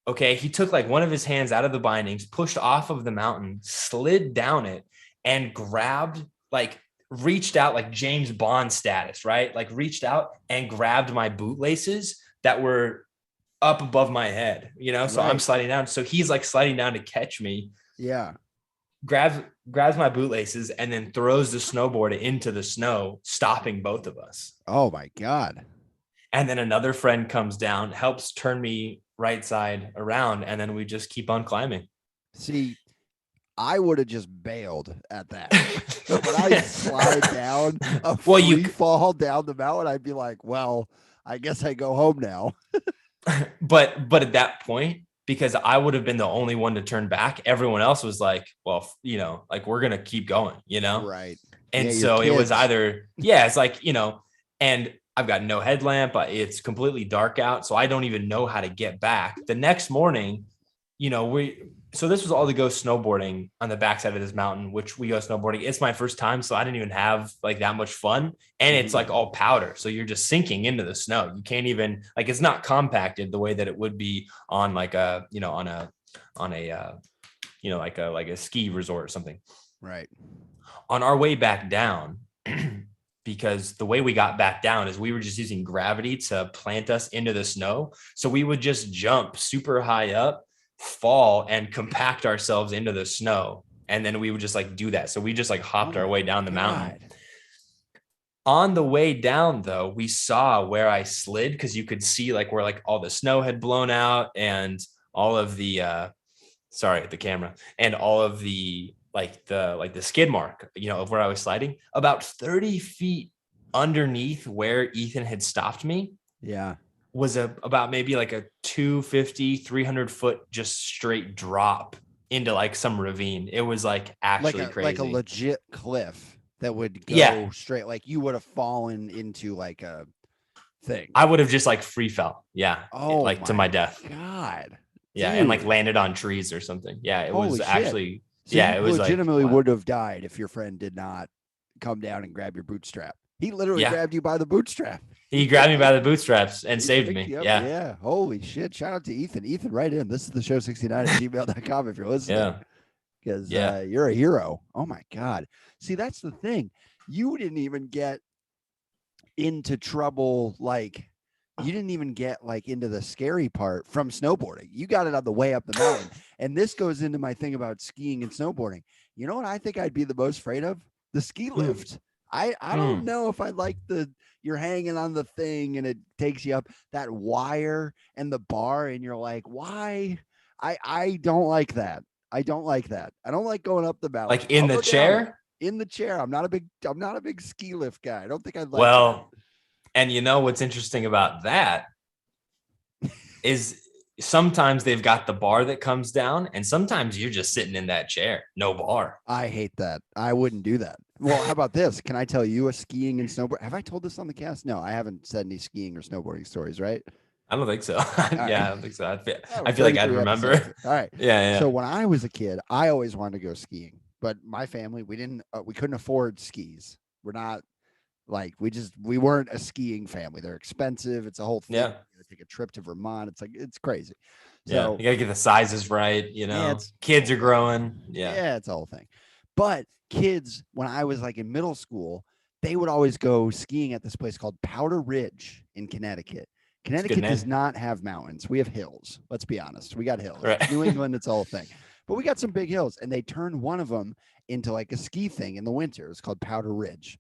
Okay. He took like one of his hands out of the bindings, pushed off of the mountain, slid down it, and reached out like James Bond status, right? Like reached out and grabbed my bootlaces that were up above my head, so I'm sliding down. So he's like sliding down to catch me. Yeah. Grabs my bootlaces and then throws the snowboard into the snow, stopping both of us. Oh my God. And then another friend comes down, helps turn me right side around, and then we just keep on climbing. See, I would have just bailed at that. When I slide down a free fall down the mountain, I'd be like, well, I guess I go home now. But at that point, because I would have been the only one to turn back, everyone else was like, well, like we're going to keep going, Right. And so it was either, it's like, and I've got no headlamp. It's completely dark out. So I don't even know how to get back. The next morning, so this was all to go snowboarding on the backside of this mountain, which we go snowboarding. It's my first time, so I didn't even have like that much fun. And it's like all powder. So you're just sinking into the snow. You can't even it's not compacted the way that it would be on like a, on a ski resort or something. Right. On our way back down, because the way we got back down is we were just using gravity to plant us into the snow. So we would just jump super high up, fall, and compact ourselves into the snow, and then we would just do that. So we just hopped our way down the mountain. On the way down though, we saw where I slid, because you could see where all the snow had blown out, and all of the sorry, the camera, and all of the the skid mark of where I was sliding. About 30 feet underneath where Ethan had stopped me was about maybe a 250, 300 foot just straight drop into some ravine. It was actually crazy. Like a legit cliff that would go straight. Like you would have fallen into a thing. I would have just free fell. Yeah. Oh, to my death. God. Yeah. Dude. And landed on trees or something. Yeah. It was actually, so it was legitimately would have died if your friend did not come down and grab your bootstrap. He literally grabbed you by the bootstrap. He grabbed me by the bootstraps and saved me. Yeah. Yeah. Holy shit. Shout out to Ethan. Ethan, right in. This is the show 69@gmail.com if you're listening. Yeah. Because you're a hero. Oh my God. See, that's the thing. You didn't even get into trouble. You didn't even get into the scary part from snowboarding. You got it on the way up the mountain. And this goes into my thing about skiing and snowboarding. You know what I think I'd be the most afraid of? The ski lift. I don't know if I like you're hanging on the thing and it takes you up that wire and the bar and you're like, why? I don't like that. I don't like that. I don't like going up the mountain. Like in I'll the go down it. chair? In the chair. I'm not a big ski lift guy. I don't think I'd like that. Well, and you know what's interesting about that is sometimes they've got the bar that comes down, and sometimes you're just sitting in that chair, no bar. I hate that. I wouldn't do that. Well, how about this? Can I tell you a skiing and snowboard? Have I told this on the cast? No, I haven't said any skiing or snowboarding stories, right? I don't think so. I don't think so. I feel like I'd remember. All right. Yeah. So when I was a kid, I always wanted to go skiing, but my family, we couldn't afford skis. We're not like, we weren't a skiing family. They're expensive. It's a whole thing. Yeah. You gotta take a trip to Vermont. It's crazy. So you gotta get the sizes right. Kids are growing. Yeah, it's a whole thing. But kids, when I was like in middle school, they would always go skiing at this place called Powder Ridge in Connecticut. Connecticut does not have mountains. We have hills. Let's be honest. We got hills. Right. New England, it's a whole thing. But we got some big hills, and they turned one of them into like a ski thing in the winter. It's called Powder Ridge.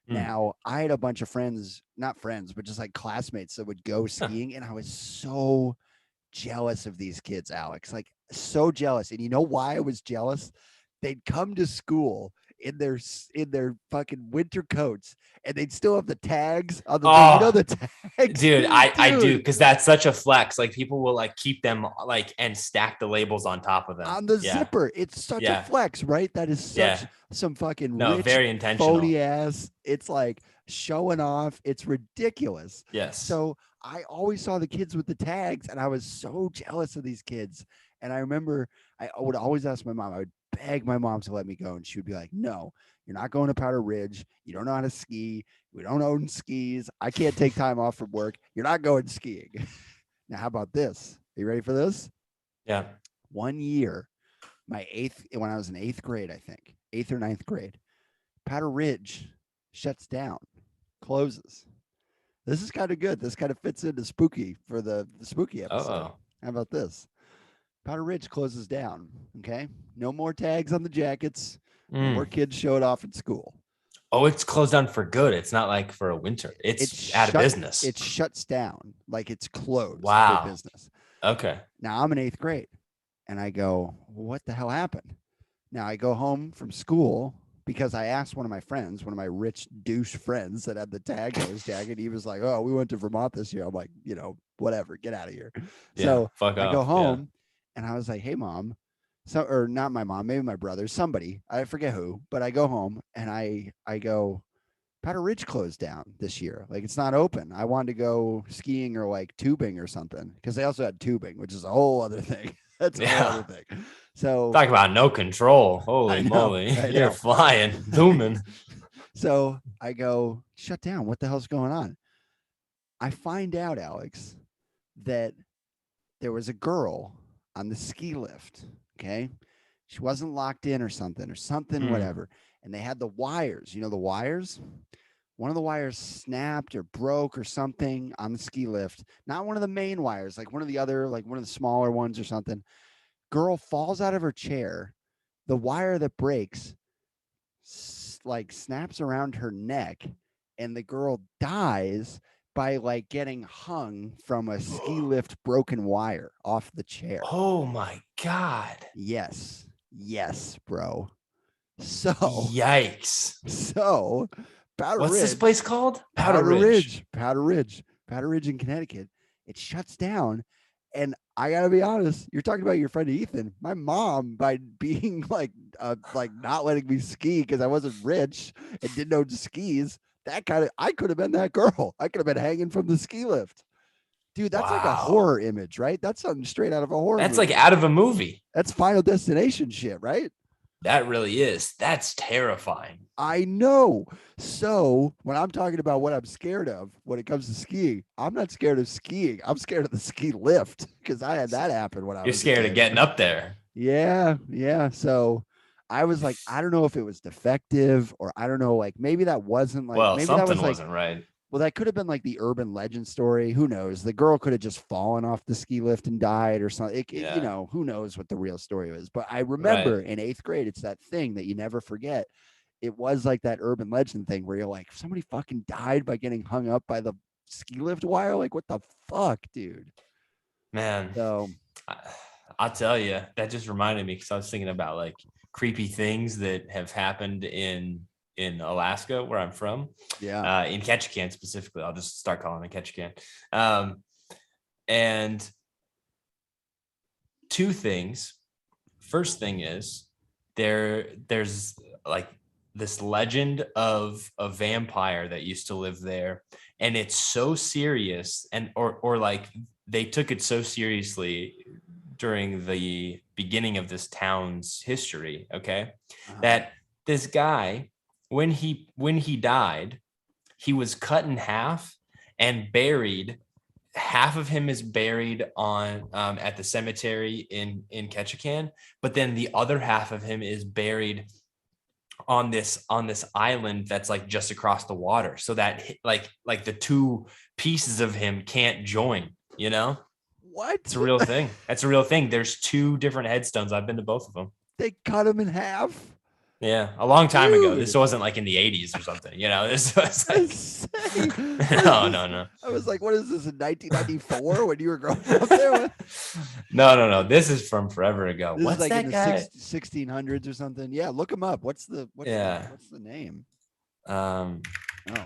Now, I had a bunch of friends, not friends, but just like classmates that would go skiing, and I was so jealous of these kids, Alex. Like, so jealous. And you know why I was jealous? They'd come to school in their fucking winter coats, and they'd still have the tags on the the tags. Dude, I do, because that's such a flex. Like, people will like keep them like and stack the labels on top of them on the zipper. It's such a flex, right? That is such some fucking rich, very intentional, phony ass. It's like showing off. It's ridiculous. Yes. So I always saw the kids with the tags, and I was so jealous of these kids. And I remember I would always ask my mom. I would beg my mom to let me go, and she would be like, "No, you're not going to Powder Ridge. You don't know how to ski. We don't own skis. I can't take time off from work. You're not going skiing." Now, how about this? Are you ready for this? Yeah. One year, when I was in 8th grade, I think 8th or 9th grade, Powder Ridge shuts down, closes. This is kind of good. This kind of fits into spooky for the spooky episode. How about this? Powder Ridge closes down. Okay. No more tags on the jackets. No more kids showed off at school. Oh, it's closed down for good. It's not like for a winter. It's out of business. It shuts down. Like, it's closed for business. Okay. Now I'm in 8th grade, and I go, what the hell happened? Now I go home from school because I asked one of my friends, one of my rich douche friends that had the tag on his jacket. He was like, "Oh, we went to Vermont this year." I'm like, whatever, get out of here. So I go home. And I was like, "Hey, mom," or not my mom, maybe my brother, somebody, I forget who, but I go home and I go, Powder Ridge closed down this year. Like, it's not open. I wanted to go skiing or like tubing or something, because they also had tubing, which is a whole other thing. That's a whole other thing. So talk about no control. Holy moly. You're flying, zooming. So I go, shut down. What the hell's going on? I find out, Alex, that there was a girl on the ski lift. Okay. She wasn't locked in or something, whatever. And they had the wires, the wires. One of the wires snapped or broke or something on the ski lift. Not one of the main wires, like one of the other, like one of the smaller ones or something. Girl falls out of her chair. The wire that breaks like snaps around her neck, and the girl dies by like getting hung from a ski lift broken wire off the chair. Oh my God. Yes, bro. So yikes. So What's this place called? Powder Ridge in Connecticut. It shuts down. And I gotta be honest, you're talking about your friend Ethan. My mom, by being like not letting me ski because I wasn't rich and didn't own skis, I could have been that girl. I could have been hanging from the ski lift. Dude, that's like a horror image, right? That's something straight out of a horror movie. That's like out of a movie. That's Final Destination shit, right? That really is. That's terrifying. I know. So when I'm talking about what I'm scared of when it comes to skiing, I'm not scared of skiing. I'm scared of the ski lift, because I had that happen when I was. You're scared of getting up there. Yeah. So I was like, I don't know if it was defective, or I don't know, like maybe that wasn't like, well, maybe something that was wasn't right. Well, that could have been like the urban legend story. Who knows? The girl could have just fallen off the ski lift and died or something. Who knows what the real story was. But I remember in 8th grade, it's that thing that you never forget. it was like that urban legend thing where you're like, somebody fucking died by getting hung up by the ski lift wire. Like, what the fuck, dude? Man, So I'll tell you, that just reminded me because I was thinking about like creepy things that have happened in Alaska, where I'm from, yeah. in Ketchikan specifically. I'll just start calling it Ketchikan. And two things. First thing is there's like this legend of a vampire that used to live there, and it's so serious, and or like they took it so seriously during the beginning of this town's history, okay, that this guy, when he died, he was cut in half and buried. Half of him is buried on at the cemetery in Ketchikan, but then the other half of him is buried on this island that's like just across the water, so that like the two pieces of him can't join. You know, What? it's a real thing. That's a real thing. There's two different headstones. I've been to both of them. They cut him in half. Yeah, a long time ago. This Dude. wasn't like in the 80s or something. You know, this was like Insane. no. I was like, what is this in 1994 when you were growing up there? No. This is from forever ago. This What's is like that in the guy? 1600s or something. Yeah, look him up. What's the name? Oh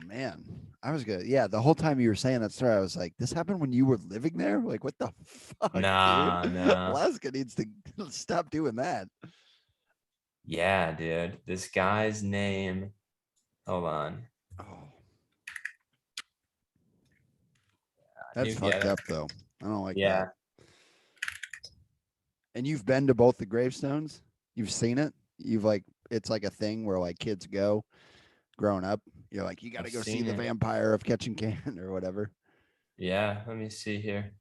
man, I was good. Yeah, the whole time you were saying that story, I was like, this happened when you were living there? Like, what the fuck? Nah. Alaska needs to stop doing that. Yeah, dude. This guy's name. Hold on. Oh. That's fucked up though. I don't like that. And you've been to both the gravestones? You've seen it? You've like, it's like a thing where like kids go growing up. You're like, you got to go see the vampire of Ketchikan or whatever. Yeah, let me see here.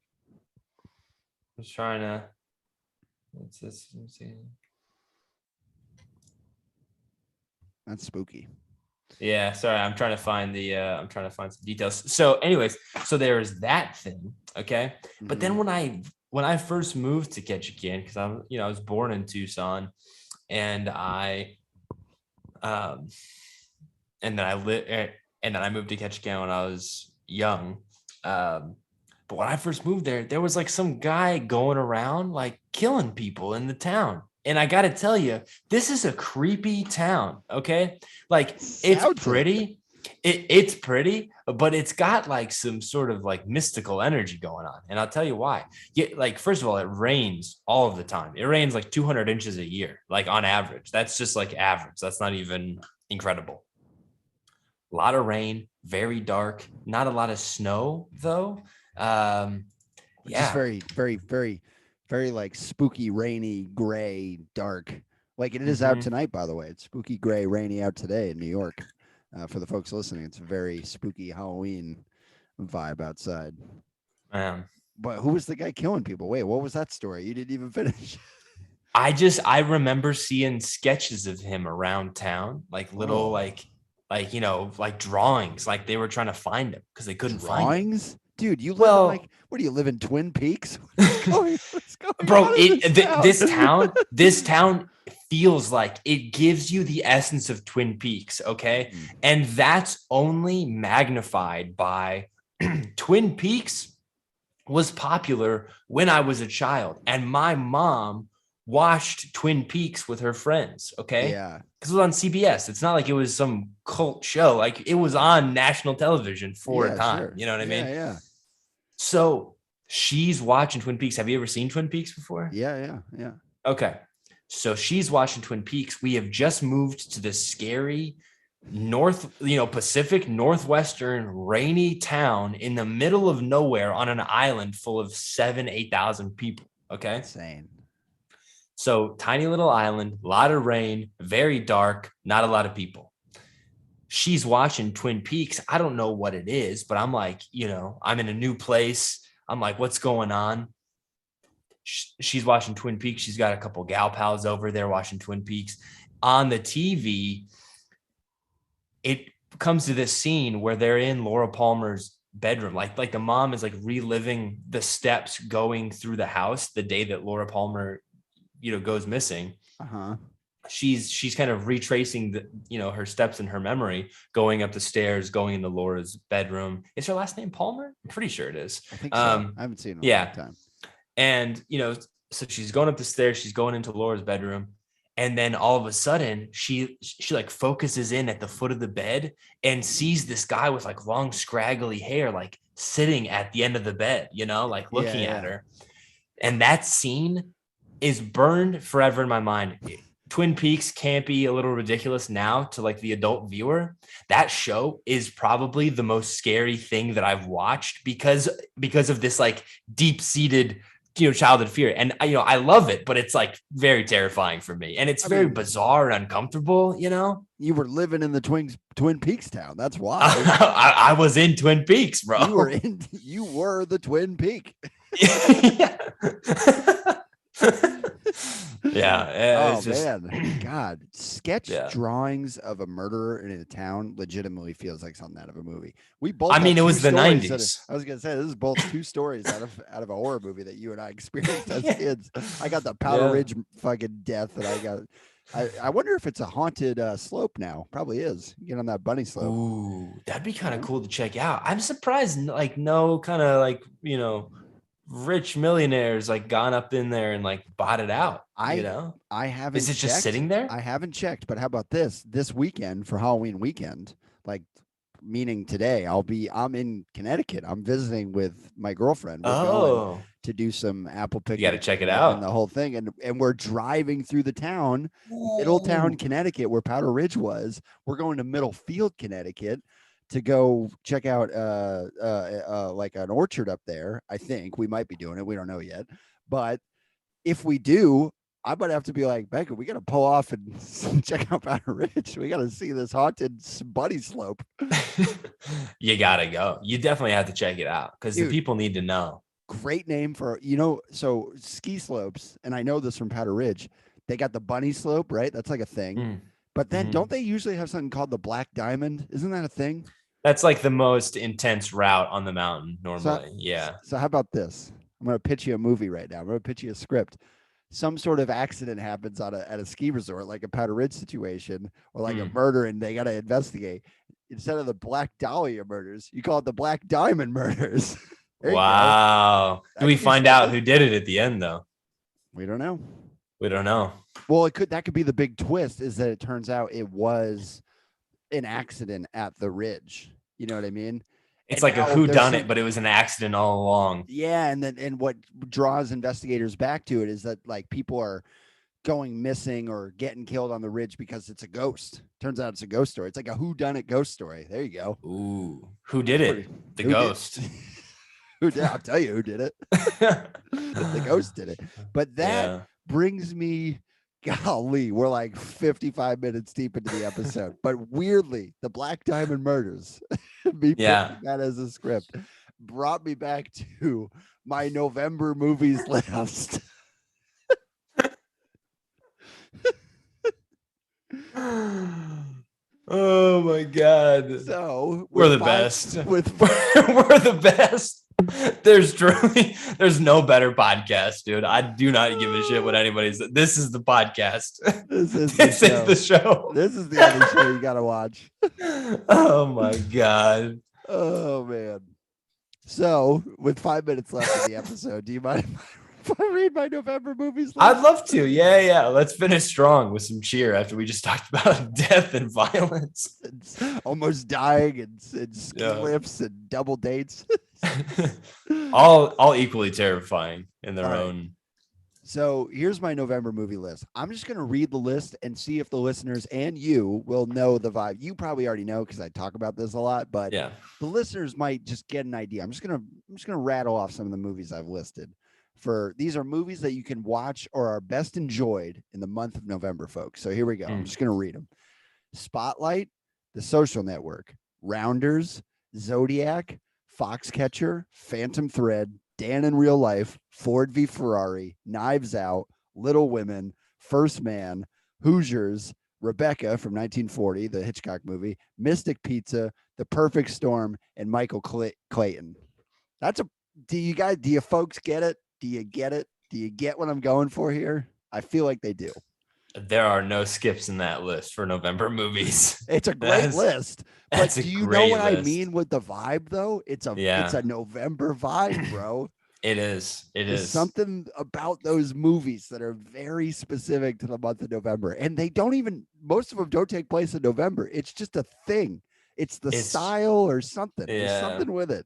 I'm trying to. What's this? Let me see. That's spooky. Yeah, sorry, I'm trying to find some details. So, anyways, so there's that thing, okay. But then when I first moved to Ketchikan, because I was born in Tucson, and I and then I moved to Ketchikan when I was young. But when I first moved there was like some guy going around like killing people in the town. And I got to tell you, this is a creepy town. Okay. Like it's pretty, it's pretty, but it's got like some sort of like mystical energy going on. And I'll tell you why. Like, first of all, it rains all of the time. It rains like 200 inches a year, like on average. That's just like average. That's not even incredible. A lot of rain, very dark, not a lot of snow though. Just very, very, very, very like spooky, rainy, gray, dark. Like it is out tonight, by the way. It's spooky, gray, rainy out today in New York. For the folks listening, it's a very spooky Halloween vibe outside. But who was the guy killing people? Wait, what was that story? You didn't even finish. I remember seeing sketches of him around town, like little like drawings, like they were trying to find him because they couldn't find him. Drawings? Dude, you live in like, what do you live in Twin Peaks? What's going Bro, on in this town feels like it gives you the essence of Twin Peaks, okay? And that's only magnified by Twin Peaks was popular when I was a child, and my mom watched Twin Peaks with her friends, okay? Yeah. Because it was on CBS. It's not like it was some cult show. Like it was on national television for a time. Sure. You know what I mean? Yeah. So she's watching Twin Peaks. Have you ever seen Twin Peaks before? Yeah. Okay. So she's watching Twin Peaks. We have just moved to this scary Pacific Northwestern rainy town in the middle of nowhere on an island full of 8,000 people. Okay. Insane. So tiny little island, a lot of rain, very dark, not a lot of people. She's watching Twin Peaks. I don't know what it is, but I'm like, I'm in a new place. I'm like, what's going on? She's watching Twin Peaks. She's got a couple gal pals over there watching Twin Peaks. On the TV, it comes to this scene where they're in Laura Palmer's bedroom. Like the mom is like reliving the steps going through the house the day that Laura Palmer goes missing. she's kind of retracing her steps in her memory, going up the stairs, going into Laura's bedroom. Is her last name Palmer? I'm pretty sure it is. I think so. I haven't seen it in a long time. And so she's going up the stairs, she's going into Laura's bedroom, and then all of a sudden she like focuses in at the foot of the bed and sees this guy with like long scraggly hair like sitting at the end of the bed, like looking at her. And that scene is burned forever in my mind. Twin Peaks can't be a little ridiculous now to like the adult viewer. That show is probably the most scary thing that I've watched because of this like deep-seated childhood fear. And I love it, but it's like very terrifying for me. And it's very bizarre and uncomfortable, You were living in the Twin Peaks town. That's why. I was in Twin Peaks, bro. You were the Twin Peak. Yeah. Man, God, sketch drawings of a murderer in a town legitimately feels like something out of a movie. We both. I mean, it was the 90s. I was gonna say this is both two stories out of a horror movie that you and I experienced as kids. I got the Powder Ridge fucking death that I got. I wonder if it's a haunted slope now. Probably is. You get on that bunny slope. Ooh, that'd be kind of cool to check out. I'm surprised, like, no kind of like rich millionaires like gone up in there and like bought it out. I haven't. Is it just sitting there? I haven't checked, but how about this weekend for Halloween weekend? Like, meaning today, I'm in Connecticut. I'm visiting with my girlfriend. We're going to do some apple picking. You got to check it out. And the whole thing. And we're driving through the town, Middletown, Connecticut, where Powder Ridge was. We're going to Middlefield, Connecticut, to go check out like an orchard up there. I think we might be doing it. We don't know yet. But if we do, I might have to be like, Becca, we got to pull off and check out Powder Ridge. We got to see this haunted bunny slope. You got to go. You definitely have to check it out because the people need to know. Great name for, so ski slopes. And I know this from Powder Ridge. They got the bunny slope, right? That's like a thing. But then don't they usually have something called the Black Diamond? Isn't that a thing? That's like the most intense route on the mountain normally. So how about this? I'm going to pitch you a movie right now. I'm going to pitch you a script. Some sort of accident happens at a ski resort, like a Powder Ridge situation, or like a murder, and they got to investigate. Instead of the Black Dahlia murders, you call it the Black Diamond murders. Wow. Do we find out who did it at the end, though? We don't know. Well, that could be the big twist, is that it turns out it was an accident at the ridge. You know what I mean? It's like a whodunit, but it was an accident all along. Yeah, and what draws investigators back to it is that like people are going missing or getting killed on the ridge because it's a ghost. Turns out it's a ghost story. It's like a whodunit ghost story. There you go. Ooh, who did it? The ghost. Who did? I'll tell you who did it. The ghost did it. But that brings me. Golly, we're like 55 minutes deep into the episode, but weirdly, the Black Diamond murders, that as a script, brought me back to my November movies list. Oh my God! So we're the best. We're the best. There's no better podcast, dude. I do not give a shit what anybody's. This is the podcast. This is the show. This is the other show you gotta watch. Oh my God. Oh man. So with 5 minutes left in the episode, do you mind if I read my November movies list? I'd love to. Yeah. Let's finish strong with some cheer after we just talked about death and violence. It's almost dying and ski lifts and double dates. all equally terrifying in their own. So here's my November movie list. I'm just going to read the list and see if the listeners and you will know the vibe. You probably already know because I talk about this a lot, but the listeners might just get an idea. I'm just going to rattle off some of the movies I've listed. These are movies that you can watch or are best enjoyed in the month of November, folks. So here we go. I'm just going to read them. Spotlight, The Social Network, Rounders, Zodiac, Foxcatcher, Phantom Thread, Dan in Real Life, Ford v Ferrari, Knives Out, Little Women, First Man, Hoosiers, Rebecca from 1940, the Hitchcock movie, Mystic Pizza, The Perfect Storm, and Michael Clayton. Do you folks get it? Do you get it? Do you get what I'm going for here? I feel like they do. There are no skips in that list for November movies. It's a great list. But That's do a you know great what I list. mean with the vibe though? It's a November vibe, bro. It is. It There's is. something about those movies that are very specific to the month of November. And they don't even, most of them don't take place in November. It's just a thing. It's the style or something. Yeah. There's something with it.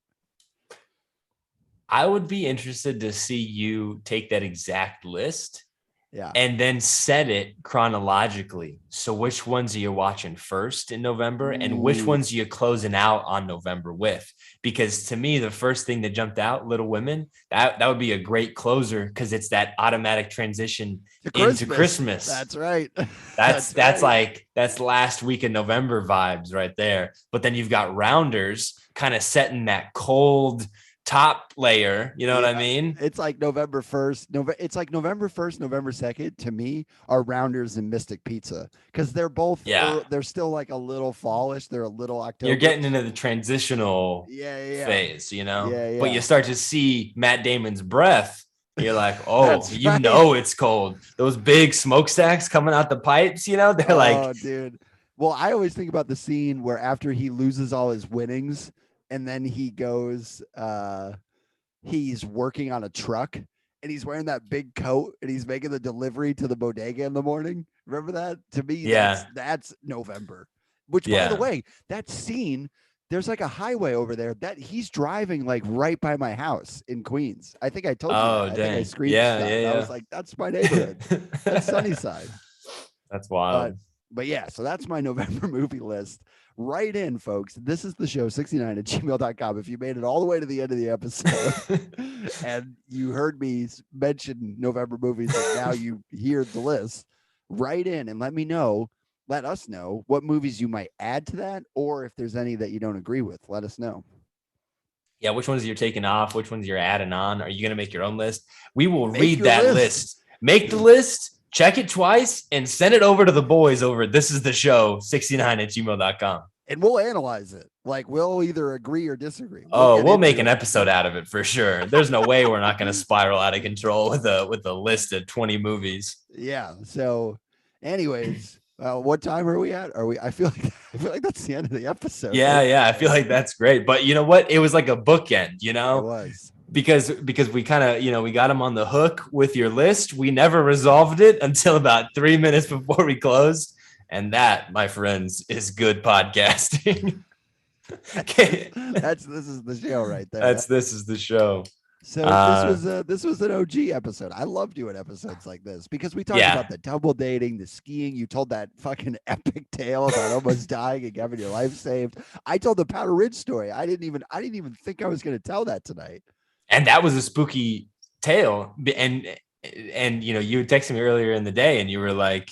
I would be interested to see you take that exact list Yeah. and then set it chronologically. So which ones are you watching first in November and which ones are you closing out on November with? Because to me, the first thing that jumped out, Little Women, that would be a great closer because it's that automatic transition into Christmas. That's right. That's right. Like, that's last week in November vibes right there. But then you've got Rounders kind of setting that cold top layer, you know what I mean? It's like November 1st. It's like November 1st, November 2nd to me are Rounders and Mystic Pizza because they're both they're still like a little fallish. They're a little October. You're getting into the transitional phase, you know? Yeah. But you start to see Matt Damon's breath. You're like, oh, you know it's cold. Those big smokestacks coming out the pipes, you know? They're oh, dude. Well, I always think about the scene where after he loses all his winnings and then he goes, he's working on a truck and he's wearing that big coat and he's making the delivery to the bodega in the morning. Remember that? To me, that's November. Which, by the way, that scene, there's like a highway over there that he's driving like right by my house in Queens. I think I told you that. I think I screenshot. I was like, that's my neighborhood. That's Sunnyside. That's wild. But yeah, so that's my November movie list. Write in, folks. This is the show 69 at gmail.com. If you made it all the way to the end of the episode and you heard me mention November movies and now you hear the list, write in and let us know what movies you might add to that, or if there's any that you don't agree with, let us know. Yeah, which ones you're taking off, which ones you're adding on. Are you going to make your own list? We will read that list. Make the list. Check it twice and send it over to the boys over This Is the Show 69 at gmail.com. And we'll analyze it. Like we'll either agree or disagree. We'll make an episode out of it for sure. There's no way we're not going to spiral out of control with a list of 20 movies. Yeah. So anyways, what time are we at? I feel like that's the end of the episode. Yeah. I feel like that's great. But you know what? It was like a bookend, you know? It was. Because we kind of, we got him on the hook with your list. We never resolved it until about 3 minutes before we closed. And that, my friends, is good podcasting. Okay. This is the show right there. This is the show. So this was an OG episode. I love doing episodes like this because we talked about the double dating, the skiing. You told that fucking epic tale about almost dying and having your life saved. I told the Powder Ridge story. I didn't even think I was going to tell that tonight. And that was a spooky tale. And you texted me earlier in the day and you were like,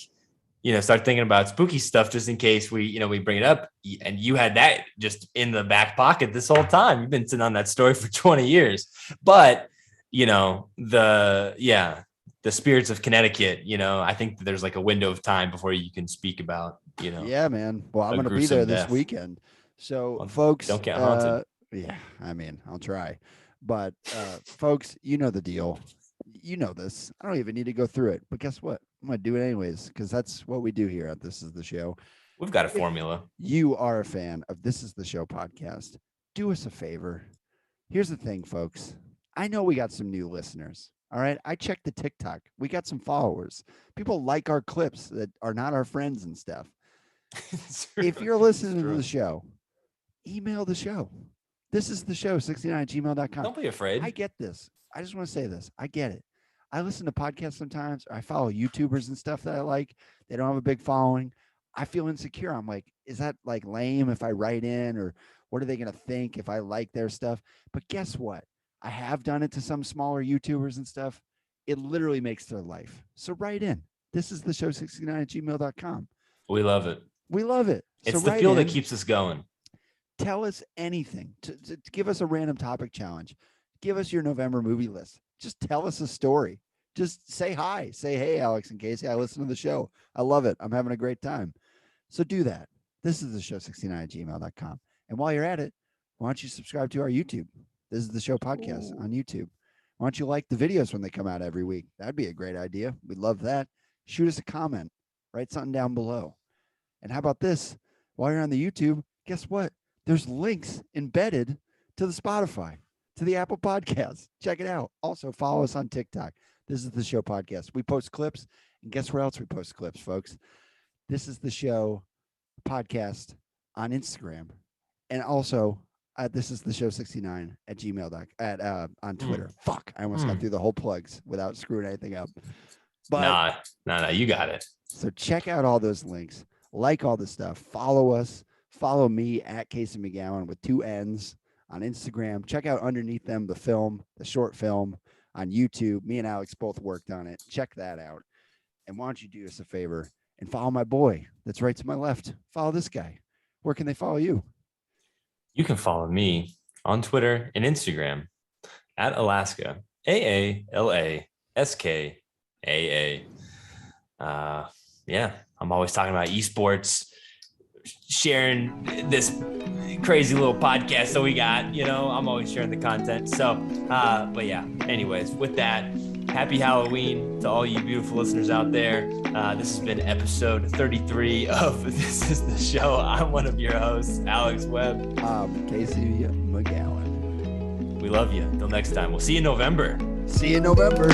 start thinking about spooky stuff just in case we bring it up. And you had that just in the back pocket this whole time. You've been sitting on that story for 20 years. But, the spirits of Connecticut, I think there's like a window of time before you can speak about, Yeah, man. Well, I'm going to be there this weekend. So, folks. Don't get haunted. Yeah, I mean, I'll try. But folks, you know the deal. You know this. I don't even need to go through it. But guess what? I'm going to do it anyways because that's what we do here at This Is the Show. We've got a formula. You are a fan of This Is the Show podcast. Do us a favor. Here's the thing, folks. I know we got some new listeners. All right. I checked the TikTok. We got some followers. People like our clips that are not our friends and stuff. If you're listening to the show, email the show. This is the show 69@gmail.com. Don't be afraid. I get this. I just want to say this. I get it. I listen to podcasts sometimes. I follow YouTubers and stuff that I like. They don't have a big following. I feel insecure. I'm like, is that like lame if I write in, or what are they going to think if I like their stuff? But guess what? I have done it to some smaller YouTubers and stuff. It literally makes their life. So write in. This is the show 69@gmail.com. We love it. We love it. It's the fuel that keeps us going. Tell us anything. To give us a random topic challenge. Give us your November movie list. Just tell us a story. Just say hi. Say, hey, Alex and Casey, I listen to the show. I love it. I'm having a great time. So do that. This is the show 69@gmail.com. And while you're at it, why don't you subscribe to our YouTube? This is the show podcast on YouTube. Why don't you like the videos when they come out every week? That'd be a great idea. We'd love that. Shoot us a comment. Write something down below. And how about this? While you're on the YouTube, guess what? There's links embedded to the Spotify, to the Apple Podcasts. Check it out. Also, follow us on TikTok. This is the show podcast. We post clips, and guess where else we post clips, folks? This is the show podcast on Instagram, and also this is the show 69 at gmail.com on Twitter. Fuck, I almost got through the whole plugs without screwing anything up. But no, you got it. So check out all those links, like all the stuff, follow us, follow me at Casey McGowan with 2 N's on Instagram. Check out underneath them the short film on YouTube. Me and Alex both worked on it. Check that out. And why don't you do us a favor and follow my boy that's right to my left. Follow this guy. Where can they follow you? You can follow me on Twitter and Instagram at Alaska, AALASKAA. Yeah, I'm always talking about esports, sharing this crazy little podcast that we got, I'm always sharing the content. So, but yeah, anyways, with that, happy Halloween to all you beautiful listeners out there. This has been episode 33 of This Is the Show. I'm one of your hosts, Alex Webb. Casey McGowan. We love you. Until next time. We'll see you in November. See you in November.